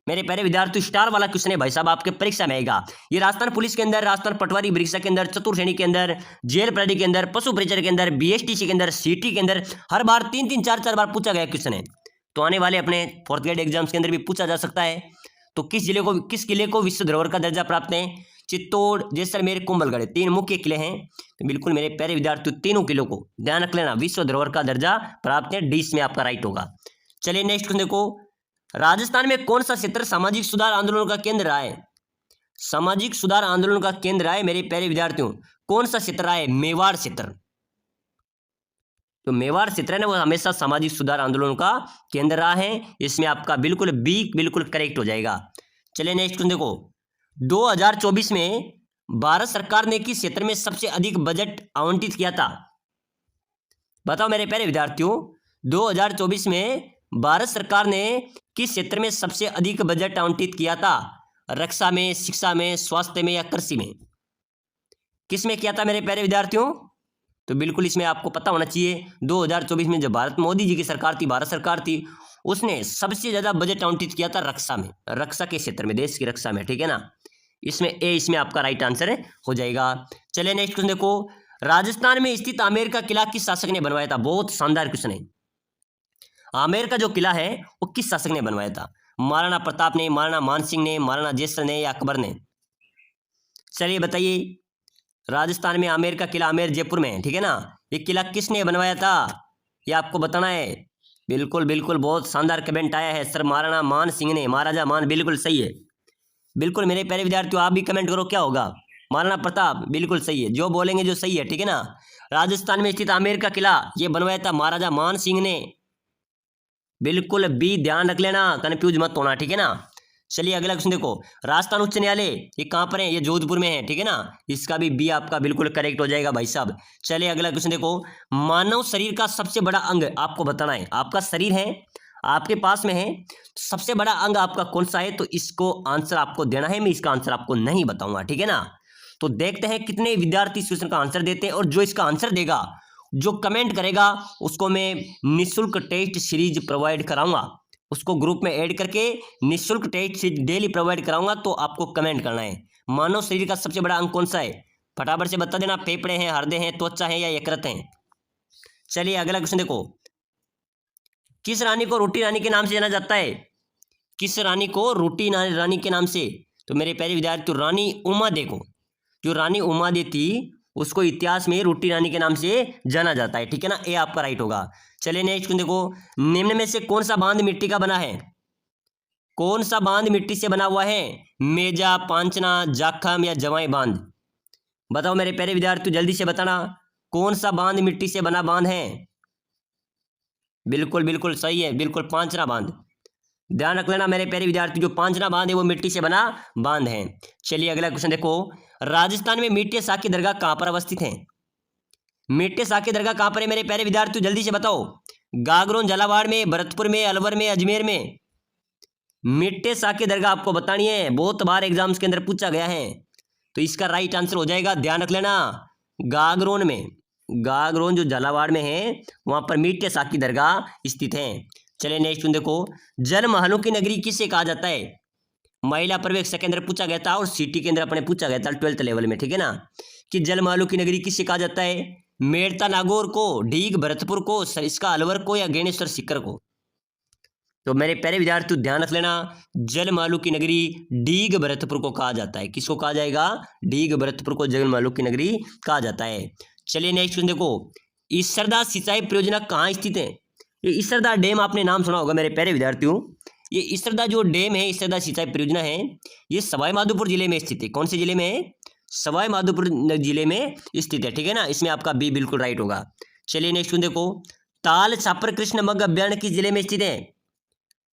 A: मेरे प्यारे विद्यार्थी। स्टार वाला क्वेश्चन है भाई साहब, आपके परीक्षा में आएगा। ये राजस्थान पुलिस के अंदर, राजस्थान पटवारी परीक्षा के अंदर, चतुर्थ श्रेणी के अंदर, जेल प्रहरी के अंदर, पशु परिचर के अंदर, बीएसटीसी के अंदर, सीटी के अंदर हर बार 3-3, 4-4 बार पूछा गया क्वेश्चन है। तो आने वाले अपने 4th ग्रेड एग्जाम्स के अंदर भी पूछा जा सकता है। तो किस किले को विश्व धरोहर का दर्जा प्राप्त है? चित्तौड़, जैसलमेर, कुंभलगढ़, 3 मुख्य किले हैं। तो बिल्कुल मेरे प्यारे विद्यार्थियों तीनों किलों को ध्यान रख लेना, विश्व धरोहर का दर्जा प्राप्त है। डी में आपका राइट होगा। चलिए नेक्स्ट देखो, राजस्थान में कौन सा क्षेत्र सामाजिक सुधार आंदोलन का केंद्र रहा है? सामाजिक सुधार आंदोलन का केंद्र रहा है मेरे प्यारे विद्यार्थियों, कौन सा क्षेत्र रहा है? मेवाड़ क्षेत्र। तो मेवाड़ क्षेत्र है ना, वो हमेशा सामाजिक सुधार आंदोलन का केंद्र रहा है। इसमें आपका बिल्कुल बी बिल्कुल करेक्ट हो जाएगा। चलिए नेक्स्ट देखो, 2024 में भारत सरकार ने किस क्षेत्र में सबसे अधिक बजट आवंटित किया था? बताओ मेरे प्यारे विद्यार्थियों, 2024 में भारत सरकार ने किस क्षेत्र में सबसे अधिक बजट आवंटित किया था? रक्षा में, शिक्षा में, स्वास्थ्य में या कृषि में? किस में किया था मेरे प्यारे विद्यार्थियों? तो बिल्कुल इसमें आपको पता होना चाहिए, 2024 में जब भारत मोदी जी की सरकार थी, भारत सरकार थी, उसने सबसे ज्यादा बजट आवंटित किया था रक्षा में, रक्षा के क्षेत्र में, देश की रक्षा में, ठीक है ना। इसमें ए इसमें आपका राइट आंसर हो जाएगा। चलिए नेक्स्ट क्वेश्चन देखो, राजस्थान में स्थित आमेर का किला किस शासक ने बनवाया था? बहुत शानदार क्वेश्चन है। आमेर का जो किला है वो किस शासक ने बनवाया था? महाराणा प्रताप ने, महाराणा मानसिंह ने, महाराणा जयसर ने या अकबर ने? चलिए बताइए, राजस्थान में आमेर का किला, आमेर जयपुर में है, ठीक है ना। ये किला किसने बनवाया था ये आपको बताना है। बिल्कुल बिल्कुल बहुत शानदार कमेंट आया है सर, महाराणा मान सिंह ने, महाराजा मान, बिल्कुल सही है। बिल्कुल मेरे प्यारे विद्यार्थियों आप भी कमेंट करो क्या होगा? महाराणा प्रताप, बिल्कुल सही है, जो बोलेंगे जो सही है, ठीक है ना। राजस्थान में स्थित आमेर का किला ये बनवाया था महाराजा मान सिंह ने। बिल्कुल बी ध्यान रख लेना, कंफ्यूज मत होना, ठीक है ना। चलिए अगला क्वेश्चन देखो, राजस्थान उच्च न्यायालय ये कहाँ पर है? ये जोधपुर में है, ठीक है ना। इसका भी बी आपका बिल्कुल करेक्ट हो जाएगा भाई साहब। चलिए अगला क्वेश्चन देखो, मानव शरीर का सबसे बड़ा अंग आपको बताना है। आपका शरीर है, आपके पास में है, सबसे बड़ा अंग आपका कौन सा है? तो इसको आंसर आपको देना है, मैं इसका आंसर आपको नहीं बताऊंगा, ठीक है ना। तो देखते हैं कितने विद्यार्थी इस क्वेश्चन का आंसर देते हैं, और जो इसका आंसर देगा, जो कमेंट करेगा, उसको मैं निःशुल्क टेस्ट सीरीज प्रोवाइड कराऊंगा। उसको ग्रुप में ऐड करके निःशुल्क टेस्ट सीरीज डेली प्रोवाइड कराऊंगा। तो आपको कमेंट करना है मानव शरीर का सबसे बड़ा अंग कौन सा है, फटाफट से बता देना। फेफड़े हैं, हृदय हैं, त्वचा है या यकृत हैं? चलिए अगला क्वेश्चन देखो, किस रानी को रोटी रानी के नाम से जाना जाता है? किस रानी को रोटी रानी के नाम से? तो मेरे प्यारे विद्यार्थी, रानी उमादे को, जो रानी उमादे थी उसको इतिहास में रोटी रानी के नाम से जाना जाता है, ठीक है ना। ये आपका राइट होगा। चलिए नेक्स्ट देखो, निम्न में से कौन सा बांध मिट्टी का बना है? कौन सा बांध मिट्टी से बना हुआ है? मेजा, पांचना, जाखम या जवाई बांध? बताओ मेरे प्यारे विद्यार्थी जल्दी से बताना, कौन सा बांध मिट्टी से बना बांध है? बिल्कुल बिल्कुल सही है, बिल्कुल पांचना बांध। ध्यान रख लेना मेरे प्यारे विद्यार्थी, जो पांचना बांध है वो मिट्टी से बना बांध है। चलिए अगला क्वेश्चन देखो, राजस्थान में मिट्टी शाह की दरगाह कहां पर अवस्थित है? मिट्टी शाह की दरगाह कहां पर है मेरे प्यारे विद्यार्थी, जल्दी से बताओ। गागरोन, झालावाड़ में, भरतपुर में, अलवर में, अजमेर में? मिट्टी शाह की दरगाह आपको बतानी है, बहुत बार एग्जाम्स के अंदर पूछा गया है। तो इसका राइट आंसर हो जाएगा, ध्यान रख लेना, गागरोन में। गागरोन जो झालावाड़ में है, वहां पर मीठे साख की दरगाह स्थित है। चलिए नेक्स्ट देखो, जल महलों की नगरी किसे कहा जाता है? महिला प्रवेश के अंदर पूछा गया था और सिटी के अंदर अपने पूछा गया था 12th लेवल में, ठीक है ना, कि जल महलों की नगरी किसे कहा जाता है? मेड़ता नागौर को, ढीग भरतपुर को, सरिस्का अलवर को, या ज्ञानेश्वर सीकर को? तो मेरे प्यारे विद्यार्थियों ध्यान रख लेना, जल महलों की नगरी डीग भरतपुर को कहा जाता है। किसको कहा जाएगा? डीग भरतपुर को जल महलों की नगरी कहा जाता है। चलिए नेक्स्ट क्वेश्चन देखो, ईसरदा सिंचाई परियोजना कहाँ स्थित है? ये ईसरदा डैम आपने नाम सुना होगा मेरे प्यारे विद्यार्थियों। ये ईसरदा जो डैम है, ईसरदा सिंचाई परियोजना है, ये सवाई माधोपुर जिले में स्थित है। कौन से जिले में है? सवाई माधोपुर जिले में स्थित है, ठीक है ना। इसमें आपका बी बिल्कुल राइट होगा। चलिए नेक्स्ट देखो, ताल छापर कृष्ण मृग अभ्यारण्य किस जिले में स्थित है?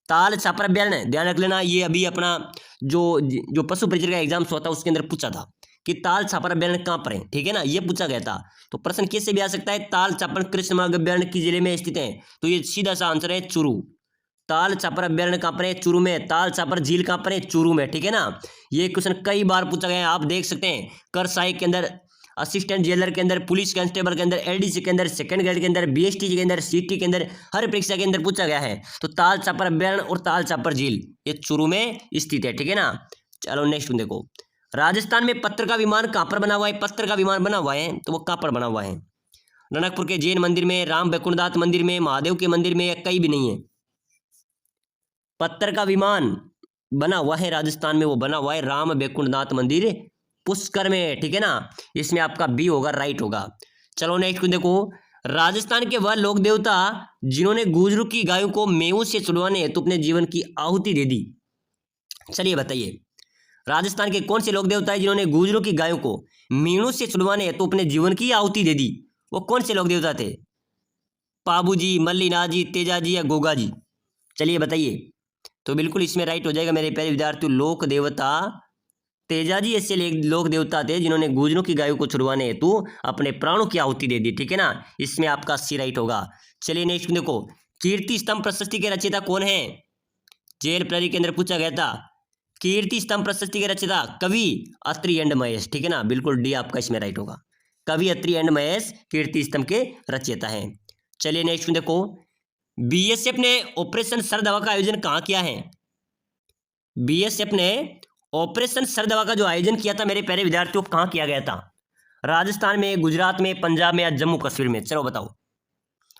A: ताल छापर अभ्यारण्य, ध्यान रख लेना, ये अभी अपना जो पशु परिचर का एग्जाम होता है उसके अंदर पूछा था कि ताल छापर अभ्यारण्य कहाँ पर है, ठीक है ना, ये पूछा गया था। तो प्रश्न कैसे भी आ सकता है, ताल छापर कृष्ण मृग अभ्यारण्य किस जिले में स्थित है? तो ये सीधा सा आंसर है चूरू। ताल छापर अभ्यारण्य कहाँ पर है? चूरू में। ताल छापर झील कहाँ पर है? चूरू में, ठीक है ना। ये क्वेश्चन कई बार पूछा गया है, आप देख सकते हैं कर सहायक के अंदर, असिस्टेंट जेलर के अंदर, पुलिस कांस्टेबल के अंदर, एलडीसी के अंदर, सेकंड ग्रेड के अंदर, बीएसटी के अंदर, सीटी के अंदर, हर परीक्षा के अंदर पूछा गया है। तो ताल छापर अभ्यारण्य और ताल छापर झील ये चूरू में स्थित है, ठीक है ना। चलो नेक्स्ट देखो, राजस्थान में पत्थर का विमान कहाँ पर बना हुआ है? पत्थर का विमान बना हुआ है, तो वो कहाँ पर बना हुआ है? रनकपुर के जैन मंदिर में, राम बैकुंठनाथ मंदिर में, महादेव के मंदिर में, या कहीं भी नहीं है? पत्थर का विमान बना हुआ है राजस्थान में, वो बना हुआ है राम बैकुंठनाथ मंदिर पुष्कर में, ठीक है ना। इसमें आपका बी होगा, राइट होगा। चलो नेक्स्ट देखो, राजस्थान के वह लोक देवता जिन्होंने गुजरू की गायों को मेऊ से छुड़वाने हेतु अपने जीवन की आहुति दे दी। चलिए बताइए, राजस्थान के कौन से लोक देवता है जिन्होंने गुजरू की गायों को मेणु से छुड़वाने हेतु अपने जीवन की आहुति दे दी? वो कौन से लोक देवता थे? पाबू जी, मल्लीनाथ जी, तेजा जी, या गोगा जी? चलिए बताइए। तो बिल्कुल इसमें राइट हो जाएगा मेरे प्यारे विद्यार्थियों, लोक देवता तेजाजी ऐसे लोक देवता थे जिन्होंने गुजरों की गायों को छुड़वाने हेतु अपने प्राणों की आहुति दे दी, ठीक है ना। इसमें आपका सी राइट होगा। चलिए नेक्स्ट देखो, कीर्ति स्तंभ प्रशस्ति के रचयिता कौन है? जेल प्रहरी के अंदर पूछा गया था। कीर्ति स्तंभ प्रशस्ति के रचयिता कवि अत्रि एंड महेश, ठीक है ना, बिल्कुल डी आपका इसमें राइट होगा। कवि अत्रि एंड महेश कीर्ति स्तंभ के रचयिता हैं। चलिए नेक्स्ट देखो, बीएसएफ ने ऑपरेशन सरदवा का आयोजन कहाँ किया है? बीएसएफ ने ऑपरेशन सरदवा का जो आयोजन किया था मेरे प्यारे विद्यार्थियों, कहाँ किया गया था? राजस्थान में, गुजरात में, पंजाब में, या जम्मू कश्मीर में? चलो बताओ,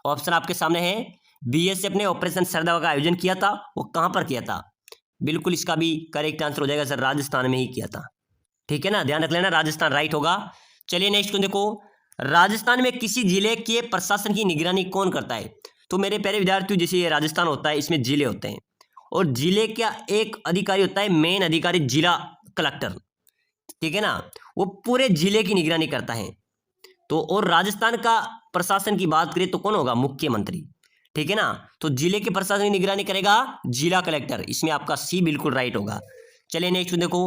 A: ऑप्शन आपके सामने है। बीएसएफ ने ऑपरेशन सरदवा का आयोजन किया था, वो कहाँ पर किया था? बिल्कुल इसका भी करेक्ट आंसर हो जाएगा सर, राजस्थान में ही किया था, ठीक है ना, ध्यान रख लेना, राजस्थान राइट होगा। चलिए नेक्स्ट देखो, राजस्थान में किसी जिले के प्रशासन की निगरानी कौन करता है? तो मेरे प्यारे विद्यार्थियों, जैसे ये राजस्थान होता है, इसमें जिले होते हैं और जिले का एक अधिकारी होता है, मेन अधिकारी जिला कलेक्टर, ठीक है ना, वो पूरे जिले की निगरानी करता है। तो और राजस्थान का प्रशासन की बात करें तो कौन होगा? मुख्यमंत्री, ठीक है ना। तो जिले के प्रशासन की निगरानी करेगा जिला कलेक्टर, इसमें आपका सी बिल्कुल राइट होगा। चलिए नेक्स्ट देखो,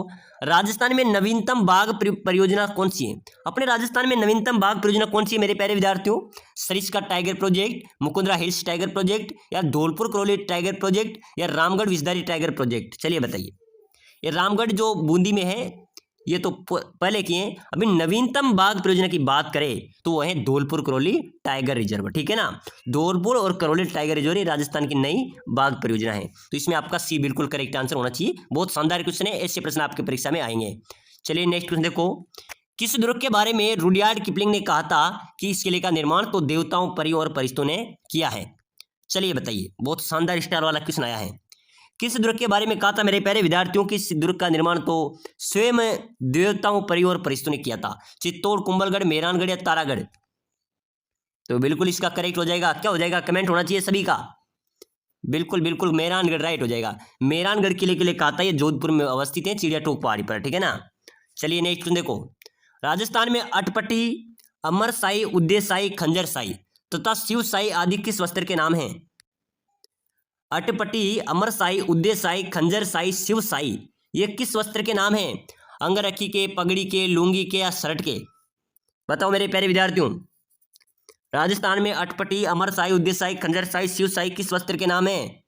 A: राजस्थान में नवीनतम बाघ परियोजना कौन सी है? अपने राजस्थान में नवीनतम बाघ परियोजना कौन सी है मेरे प्यारे विद्यार्थियों? Sariska tiger project, Mukundra hills tiger project, या धौलपुर करौली टाइगर प्रोजेक्ट, या रामगढ़ विषधारी टाइगर प्रोजेक्ट? चलिए बताइए। ये रामगढ़ जो बूंदी में है, ये तो पहले की है। अभी नवीनतम बाघ परियोजना की बात करें तो वो है धौलपुर करौली टाइगर रिजर्व, ठीक है ना। धौलपुर और करौली टाइगर रिजर्व राजस्थान की नई बाघ परियोजना है। तो इसमें आपका सी बिल्कुल करेक्ट आंसर होना चाहिए। बहुत शानदार क्वेश्चन है, ऐसे प्रश्न आपके परीक्षा में आएंगे। चलिए नेक्स्ट क्वेश्चन देखो, किस दुर्ग के बारे में रुडयार्ड किपलिंग ने कहा था कि इस किले का निर्माण तो देवताओं, परियों और परिस्तों ने किया है? चलिए बताइए, बहुत शानदार स्टार वाला क्वेश्चन आया है। किस दुर्ग के बारे में कहा था मेरे प्यारे विद्यार्थियों कि इस दुर्ग का निर्माण तो स्वयं देवताओं, परियों और परिस्तों ने किया था? चित्तौड़, कुंभलगढ़, मेहरानगढ़, या तारागढ़? तो बिल्कुल इसका करेक्ट हो जाएगा, क्या हो जाएगा? कमेंट होना चाहिए सभी का। बिल्कुल बिल्कुल मेहरानगढ़ राइट हो जाएगा। मेहरानगढ़ किले के लिए कहा था, ये जोधपुर में अवस्थित है, चिड़िया टोक पहाड़ी पर, ठीक है ना। चलिए नेक्स्ट देखो, राजस्थान में अटपटी, अमरसाई, उद्देशाई, खंजरसाई तथा शिवसाई आदि किस वस्त्र के नाम हैं? अटपटी, अमरसाई, उद्देशाई, खंजरसाई, शिवसाई ये किस वस्त्र के नाम हैं? अंगरखी के, पगड़ी के, लुंगी के, या शर्ट के? बताओ मेरे प्यारे विद्यार्थियों, राजस्थान में अटपटी, अमरसाई, उद्देशाई, खंजरसाई, शिवसाई किस वस्त्र के नाम हैं?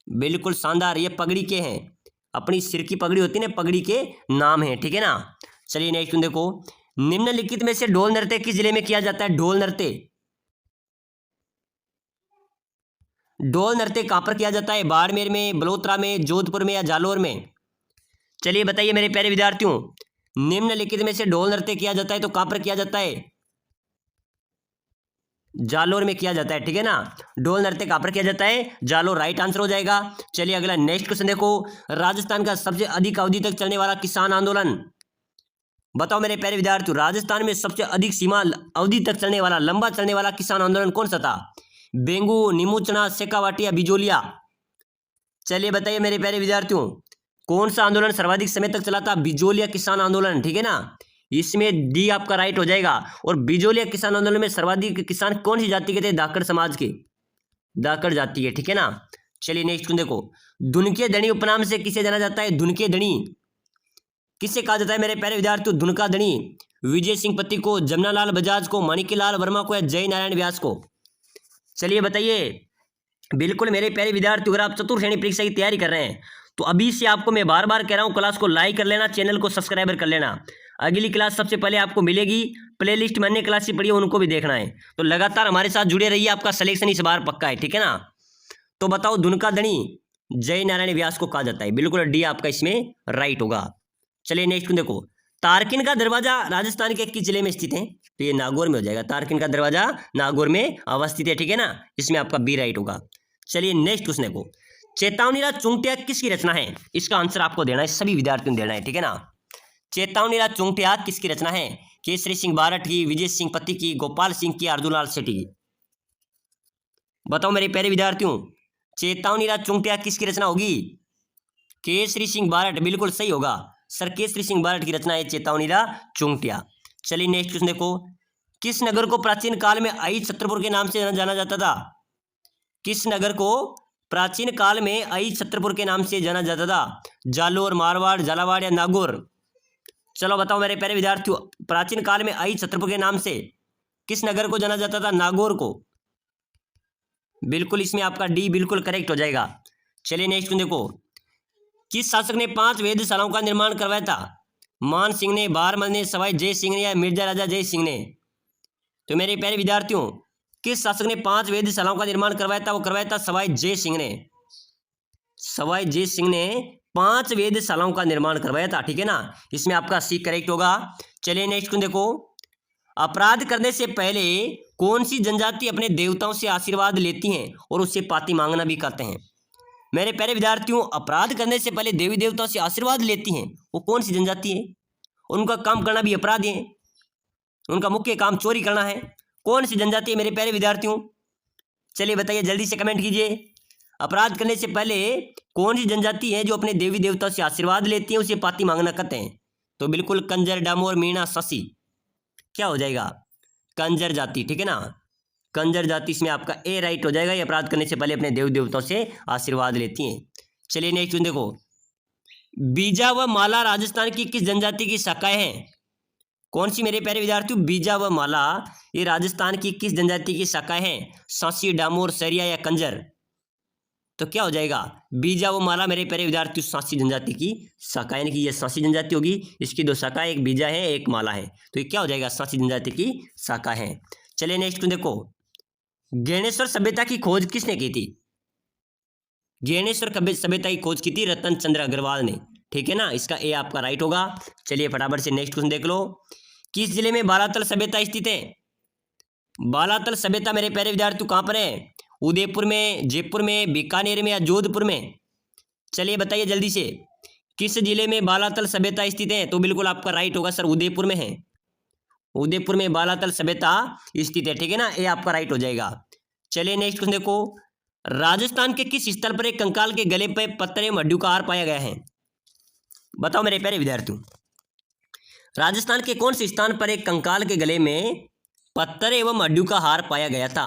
A: बिल्कुल शानदार, ये पगड़ी के हैं। अपनी सिर की पगड़ी होती है ना, पगड़ी के नाम है, ठीक है ना। चलिए नेक्स्ट देखो, निम्नलिखित में से ढोल नृत्य किस जिले में किया जाता है? ढोल नृत्य, ढोल नृत्य कहां पर किया जाता है? बाड़मेर में, बलोत्रा में, जोधपुर में या जालोर में? चलिए बताइए मेरे प्यारे विद्यार्थियों, निम्नलिखित में से ढोल नृत्य किया जाता है तो कहां पर किया जाता है? जालोर में किया जाता है, ठीक है ना। ढोल नृत्य कहां पर किया जाता है? जालोर, राइट आंसर हो जाएगा। चलिए अगला नेक्स्ट क्वेश्चन देखो, राजस्थान का सबसे अधिक अवधि तक चलने वाला किसान आंदोलन, बताओ मेरे प्यारे विद्यार्थियों, राजस्थान में सबसे अधिक सीमा अवधि तक चलने वाला, लंबा चलने वाला किसान आंदोलन कौन सा था? बेंगू, नीमूचना, शेखावाटी या बिजोलिया? चलिए बताइए मेरे प्यारे विद्यार्थियों, कौन सा आंदोलन सर्वाधिक समय तक चला था? बिजोलिया किसान आंदोलन, ठीक है ना। इसमें डी आपका राइट हो जाएगा। और बिजोलिया किसान आंदोलन में सर्वाधिक किसान कौन सी जाति के थे? धाकड़ समाज के, धाकड़ जाति के, ठीक है ना। चलिए नेक्स्ट क्वेश्चन देखो, धुनके धनी उपनाम से किसे जाना जाता है? धुनके धनी किसे कहा जाता है मेरे प्यारे विद्यार्थियों? धुनका धनी विजय सिंह पत्ती को, जमनालाल बजाज को, माणिक्यलाल वर्मा को या जय नारायण व्यास को? चलिए बताइए। बिल्कुल मेरे प्यारे विद्यार्थियों, अगर आप चतुर्थ श्रेणी परीक्षा की तैयारी कर रहे हैं तो अभी से आपको मैं बार बार कह रहा हूं, क्लास को लाइक कर लेना, चैनल को सब्सक्राइबर कर लेना। अगली क्लास सबसे पहले आपको मिलेगी, प्लेलिस्ट में अन्य क्लास से पढ़ी है उनको भी देखना है, तो लगातार हमारे साथ जुड़े रहिए, आपका सिलेक्शन इस बार पक्का है, ठीक है ना। तो बताओ धुनका धनी जय नारायण व्यास को कहा जाता है? बिल्कुल डी आपका इसमें राइट होगा। चलिए नेक्स्ट देखो, तारकिन का दरवाजा राजस्थान के किस जिले में स्थित है? तो ये नागौर में हो जाएगा, तारकिन का दरवाजा नागौर में अवस्थित है, ठीक है ना। इसमें आपका बी राइट होगा। चलिए नेक्स्ट क्वेश्चन देखो, चेतावनीला चुंगटिया किसकी रचना है? इसका आंसर आपको देना है, सभी विद्यार्थियों को देना है, ठीक है ना। चेतावनीला चुंगटिया किसकी रचना है? केसरी सिंह बारठ की, विजय सिंह पत्ती की, गोपाल सिंह की, अर्जुनलाल सेठी की? बताओ मेरे प्यारे विद्यार्थियों, चेतावनीला चुंगटिया किसकी रचना होगी? केसरी सिंह बारठ, बिल्कुल सही होगा सर, केसरी सिंह बारठ की रचना है चेतावनीला चुंगटिया। चलिए नेक्स्ट क्वेश्चन देखो, किस नगर को प्राचीन काल में आई छत्रपुर के नाम से जाना जाता था? किस नगर को प्राचीन काल में आई छत्रपुर के नाम से जाना जाता था? जालोर, मारवाड़, झालावाड़ या नागौर? चलो बताओ मेरे प्यारे विद्यार्थियों, प्राचीन काल में आई छत्रपुर के नाम से किस नगर को जाना जाता था? नागौर को। बिल्कुल इसमें आपका डी बिल्कुल करेक्ट हो जाएगा। चलिए नेक्स्ट देखो, किस शासक ने 5 वेधशालाओं का निर्माण करवाया था? मान सिंह ने, बारमल ने, सवाई जय सिंह ने या मिर्जा राजा जय सिंह ने? तो मेरे प्यारे विद्यार्थियों, किस शासक ने 5 वेधशालाओं का निर्माण करवाया था? वो करवाया था सवाई जय सिंह ने। सवाई जय सिंह ने 5 वेधशालाओं का निर्माण करवाया था, ठीक है ना। इसमें आपका सी करेक्ट होगा। चलिए नेक्स्ट देखो, अपराध करने से पहले कौन सी जनजाति अपने देवताओं से आशीर्वाद लेती हैं और उससे पाती मांगना भी करते हैं? मेरे प्यारे विद्यार्थियों, अपराध करने से पहले देवी देवताओं से आशीर्वाद लेती हैं, वो कौन सी जनजाति है? उनका काम करना भी अपराध है, उनका मुख्य काम चोरी करना है। कौन सी जनजाति है मेरे प्यारे विद्यार्थियों? चलिए बताइए, जल्दी से कमेंट कीजिए। अपराध करने से पहले कौन सी जनजाति है जो अपने देवी देवताओं से आशीर्वाद लेती है, उसे पाती मांगना कहते हैं? तो बिल्कुल कंजर, डामोर, मीणा, शशि, क्या हो जाएगा? कंजर जाति, ठीक है ना। कंजर जाति इसमें आपका ए राइट हो जाएगा। ये अपराध करने से पहले अपने देव देवताओं से आशीर्वाद लेती हैं। चलिए नेक्स्ट देखो, बीजा व माला राजस्थान की किस जनजाति की शाखाएं हैं? कौन सी मेरे प्यारे विद्यार्थियों? बीजा व माला ये राजस्थान की किस जनजाति की शाखाएं हैं? सांसी, डामोर, सरिया या कंजर? तो क्या हो जाएगा? बीजा व माला मेरे प्यारे विद्यार्थियों सांसी जनजाति की शाखा, यानी कि ये सांसी जनजाति होगी। इसकी 2 शाखा, एक बीजा है एक माला है, तो ये क्या हो जाएगा? सांसी जनजाति की शाखा है। चलिए नेक्स्ट देखो, ज्ञानेश्वर सभ्यता की खोज किसने की थी? ज्ञानेश्वर सभ्यता की खोज की थी रतन चंद्र अग्रवाल ने, ठीक है ना। इसका ए आपका राइट होगा। चलिए फटाफट से नेक्स्ट क्वेश्चन देख लो, किस जिले में बालातल सभ्यता स्थित है? बालातल सभ्यता मेरे प्यारे विद्यार्थियों कहां पर है? उदयपुर में, जयपुर में, बीकानेर में या जोधपुर में? चलिए बताइए जल्दी से, किस जिले में बालातल सभ्यता स्थित है? तो बिल्कुल आपका राइट होगा सर, उदयपुर में है। उदयपुर में बालातल सभ्यता स्थित है, ठीक है ना। ये आपका राइट हो जाएगा। चलिए नेक्स्ट क्वेश्चन देखो, राजस्थान के किस स्थल पर एक कंकाल के गले पर पत्थर एवं हड्डियों का हार पाया गया है? बताओ मेरे प्यारे विद्यार्थियों, राजस्थान के कौन से स्थान पर एक कंकाल के गले में पत्थर एवं हड्डियों का हार पाया गया था?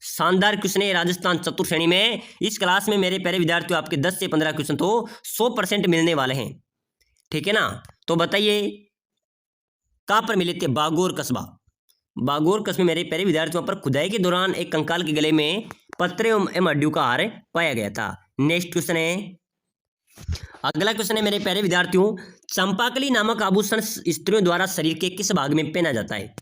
A: शानदार क्वेश्चन है राजस्थान चतुर्थ श्रेणी में। इस क्लास में मेरे प्यारे विद्यार्थियों आपके 10 से 15 क्वेश्चन तो 100% मिलने वाले हैं, ठीक है ना। तो बताइए कहां पर मिले थे? बागौर कस्बा। बागौर कस्बे मेरे प्यारे विद्यार्थियों पर खुदाई के दौरान एक कंकाल के गले में पत्थर एवं हड्डियों का हार पाया गया था। नेक्स्ट क्वेश्चन है, अगला क्वेश्चन है मेरे प्यारे विद्यार्थियों, चंपाकली नामक आभूषण स्त्रियों द्वारा शरीर के किस भाग में पहना जाता है?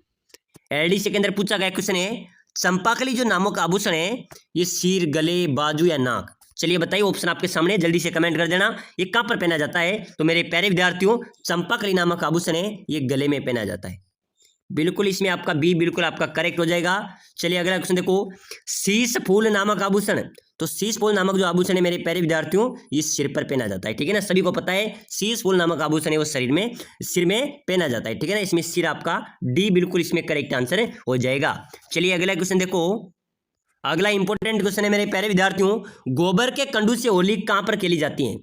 A: एलडीसी के अंदर पूछा गया क्वेश्चन है, चंपाकली जो नामक आभूषण है ये सिर, गले, बाजू या नाक? चलिए बताइए, ऑप्शन आपके सामने, जल्दी से कमेंट कर देना, ये कहां पर पहना जाता है? तो मेरे प्यारे विद्यार्थियों, चंपाकली नामक आभूषण है ये गले में पहना जाता है। बिल्कुल इसमें आपका बी बिल्कुल आपका करेक्ट हो जाएगा। चलिए अगला क्वेश्चन देखो, शीश फूल नामक आभूषण, तो शीश फूल नामक जो आभूषण है मेरे प्यारे विद्यार्थियों ये सिर पर पहना जाता है, ठीक है ना, सभी को पता है शीश फूल नामक आभूषण है वो शरीर में सिर में पहना जाता है, ठीक है ना, इसमें सिर आपका डी बिल्कुल इसमें करेक्ट आंसर हो जाएगा। चलिए अगला क्वेश्चन देखो, अगला इंपॉर्टेंट क्वेश्चन है मेरे प्यारे विद्यार्थियों, गोबर के कंडू से होली कहां पर खेली जाती है?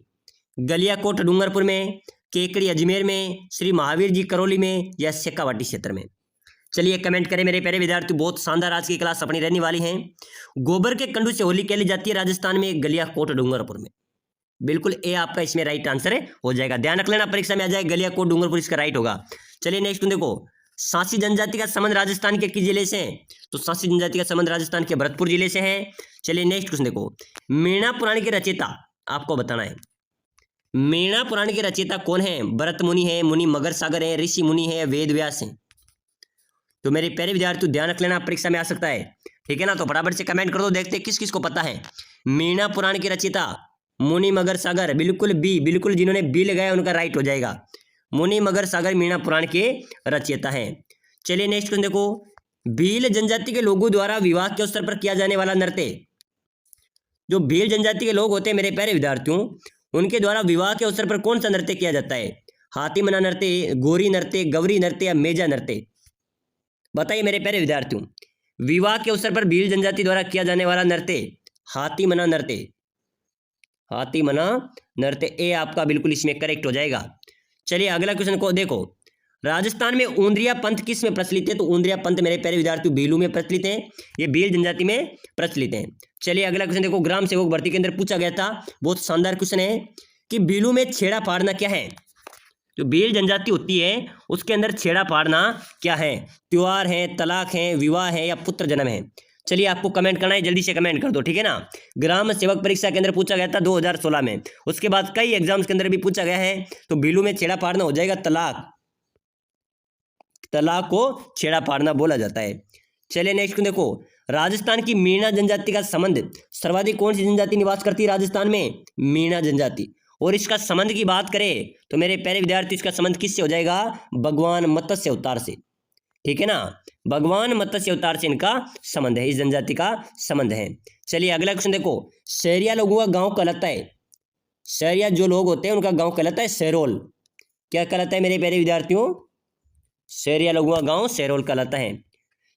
A: गलियाकोट डूंगरपुर में, केकड़ी अजमेर में, श्री महावीर जी करौली में या शेखावाटी क्षेत्र में? चलिए कमेंट करें मेरे प्यारे विद्यार्थी, बहुत शानदार आज की क्लास अपनी रहने वाली है। गोबर के कंडू से होली खेली जाती है राजस्थान में, गलियाकोट डूंगरपुर में। बिल्कुल ए आपका इसमें राइट आंसर हो जाएगा, ध्यान रख लेना परीक्षा में आ जाए, गलियाकोट डूंगरपुर इसका राइट होगा। चलिए नेक्स्ट देखो, सांसी जनजाति का संबंध राजस्थान के किस जिले से है? तो सांसी जनजाति का संबंध राजस्थान के भरतपुर जिले से है। चलिए नेक्स्ट क्वेश्चन देखो, मीणा पुराण के रचयिता आपको बताना है, मीणा पुराण के रचयिता कौन है? भरत मुनि है, मुनि मगर सागर है, ऋषि मुनि है, वेद व्यास है? तो मेरे प्यारे विद्यार्थी ध्यान रख लेना, परीक्षा में आ सकता है, ठीक है ना, तो फटाफट से कमेंट कर दो, देखते हैं किस किस को पता है। मीणा पुराण के रचयिता मुनि मगर सागर, बिल्कुल बी, बिल्कुल जिन्होंने बी लगाया उनका राइट हो जाएगा, मुनि मगर सागर मीणा पुराण के रचयिता हैं। चलिए नेक्स्ट क्वेश्चन देखो, भील जनजाति के लोगों द्वारा विवाह के अवसर पर किया जाने वाला नृत्य, जो भील जनजाति के लोग होते हैं मेरे प्यारे विद्यार्थियों उनके द्वारा विवाह के अवसर पर कौन सा नृत्य किया जाता है? हाथी मना नृत्य, गोरी नृत्य, गौरी नृत्य या मेजा नृत्य? बताइए मेरे प्यारे विद्यार्थियों, विवाह के अवसर पर भील जनजाति द्वारा किया जाने वाला नृत्य हाथी मना नृत्य, हाथी मना नृत्य ए आपका बिल्कुल इसमें करेक्ट हो जाएगा। चलिए अगला क्वेश्चन को देखो, राजस्थान में ऊंद्रिया पंथ किस में प्रचलित है? तो ऊंद्रिया पंथ मेरे प्यारे विद्यार्थियों भीलू में प्रचलित है, ये भील जनजाति में प्रचलित है। चलिए अगला क्वेश्चन देखो, ग्राम सेवक भर्ती के अंदर पूछा गया था, बहुत शानदार क्वेश्चन है कि भीलू में छेड़ा फाड़ना क्या है? जो भील जनजाति होती है उसके अंदर छेड़ा फाड़ना क्या है? त्योहार है, तलाक है, विवाह है या पुत्र जन्म है? चलिए आपको कमेंट करना है, जल्दी से कमेंट कर दो, ठीक है ना। ग्राम सेवक परीक्षा के अंदर पूछा गया था 2016 में, उसके बाद कई एग्जाम्स के अंदर भी पूछा गया है। तो भीलू में छेड़ा फाड़ना हो जाएगा तलाक, तलाक को छेड़ा फाड़ना बोला जाता है। चलिए नेक्स्ट देखो, राजस्थान की मीणा जनजाति का संबंध सर्वाधिक कौन सी जनजाति निवास करती है राजस्थान में? मीणा जनजाति। और इसका संबंध की बात करें तो मेरे प्यारे विद्यार्थी इसका संबंध किससे हो जाएगा? भगवान मत्स्य अवतार से, ठीक है ना, भगवान मत्स्य अवतार से इनका संबंध है, इस जनजाति का संबंध है। चलिए अगला क्वेश्चन देखो, शहरिया लोगों का गांव कहलाता है, शहरिया जो लोग होते हैं उनका गांव कहलाता है शहरोल। क्या कहलाता है मेरे प्यारे विद्यार्थियों? शहरिया लोगों का गांव शहरोल कहलाता है।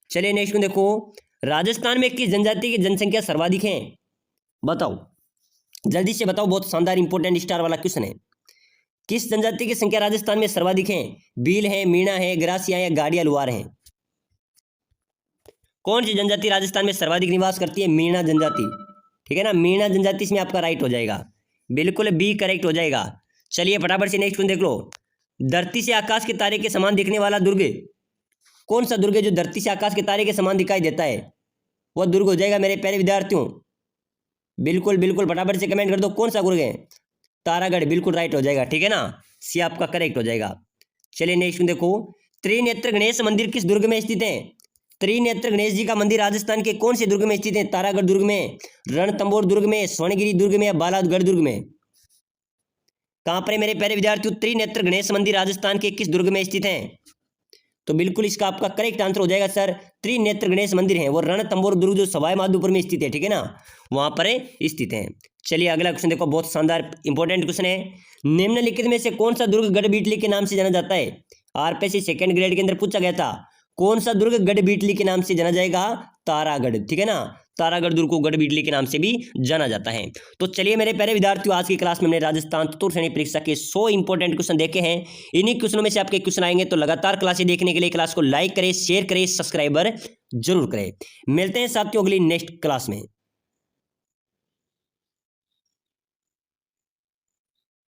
A: चलिए नेक्स्ट देखो, राजस्थान में किस जनजाति की जनसंख्या सर्वाधिक है? बताओ, जल्दी से बताओ, बहुत शानदार इंपॉर्टेंट स्टार वाला क्वेश्चन है। किस जनजाति की संख्या राजस्थान में सर्वाधिक है? भील है, मीणा है, ग्रासिया या गाड़िया लुहार है? कौन सी जनजाति राजस्थान में सर्वाधिक निवास करती है? मीणा जनजाति, ठीक है ना, मीणा जनजाति इसमें आपका राइट हो जाएगा, बिल्कुल बी करेक्ट हो जाएगा। चलिए फटाफट से नेक्स्ट देख लो, धरती से आकाश के तारे के समान दिखने वाला दुर्ग, कौन सा दुर्ग है जो धरती से आकाश के तारे के समान दिखाई देता है? वह दुर्ग हो जाएगा मेरे प्यारे विद्यार्थियों, बिल्कुल बिल्कुल फटाफट से कमेंट कर दो, कौन सा दुर्ग है? तारागढ़, बिल्कुल राइट हो जाएगा, ठीक है ना, सी आपका करेक्ट हो जाएगा। चलिए नेक्स्ट देखो, त्रिनेत्र गणेश मंदिर किस दुर्ग में स्थित है? त्रिनेत्र गणेश जी का मंदिर राजस्थान के कौन से दुर्ग में स्थित है? तारागढ़ दुर्ग में, रणथंभौर दुर्ग में, स्वर्णगिरी दुर्ग में या बालागढ़ दुर्ग में? कहां पर है मेरे प्यारे विद्यार्थियों त्रिनेत्र गणेश मंदिर राजस्थान के किस दुर्ग में स्थित है? तो बिल्कुल इसका आपका करेक्ट आंसर हो जाएगा सर, त्रिनेत्र गणेश मंदिर है वो रणथंभौर दुर्ग जो सवाई माधोपुर में स्थित है, ठीक है ना, वहां पर स्थित है। चलिए अगला क्वेश्चन देखो, बहुत शानदार इंपॉर्टेंट क्वेश्चन है, निम्नलिखित में से कौन सा दुर्ग गढ़बीटली के नाम से जाना जाता है? आरपीएससी सेकंड ग्रेड के अंदर पूछा गया था, कौन सा दुर्ग गढ़बीटली के नाम से जाना जाएगा? तारागढ़, ठीक है ना, तारागढ़ दुर्ग को गढ़बीटली के नाम से भी जाना जाता है। तो चलिए मेरे प्यारे विद्यार्थियों, आज की क्लास में हमने राजस्थान चतुर्थ श्रेणी परीक्षा के 100 इंपॉर्टेंट क्वेश्चन देखे हैं। इन्हीं क्वेश्चनों में से आपके क्वेश्चन आएंगे, तो लगातार क्लासें देखने के लिए क्लास को लाइक करें, शेयर करें, सब्सक्राइबर जरूर करें। मिलते हैं साथियों अगली नेक्स्ट क्लास में।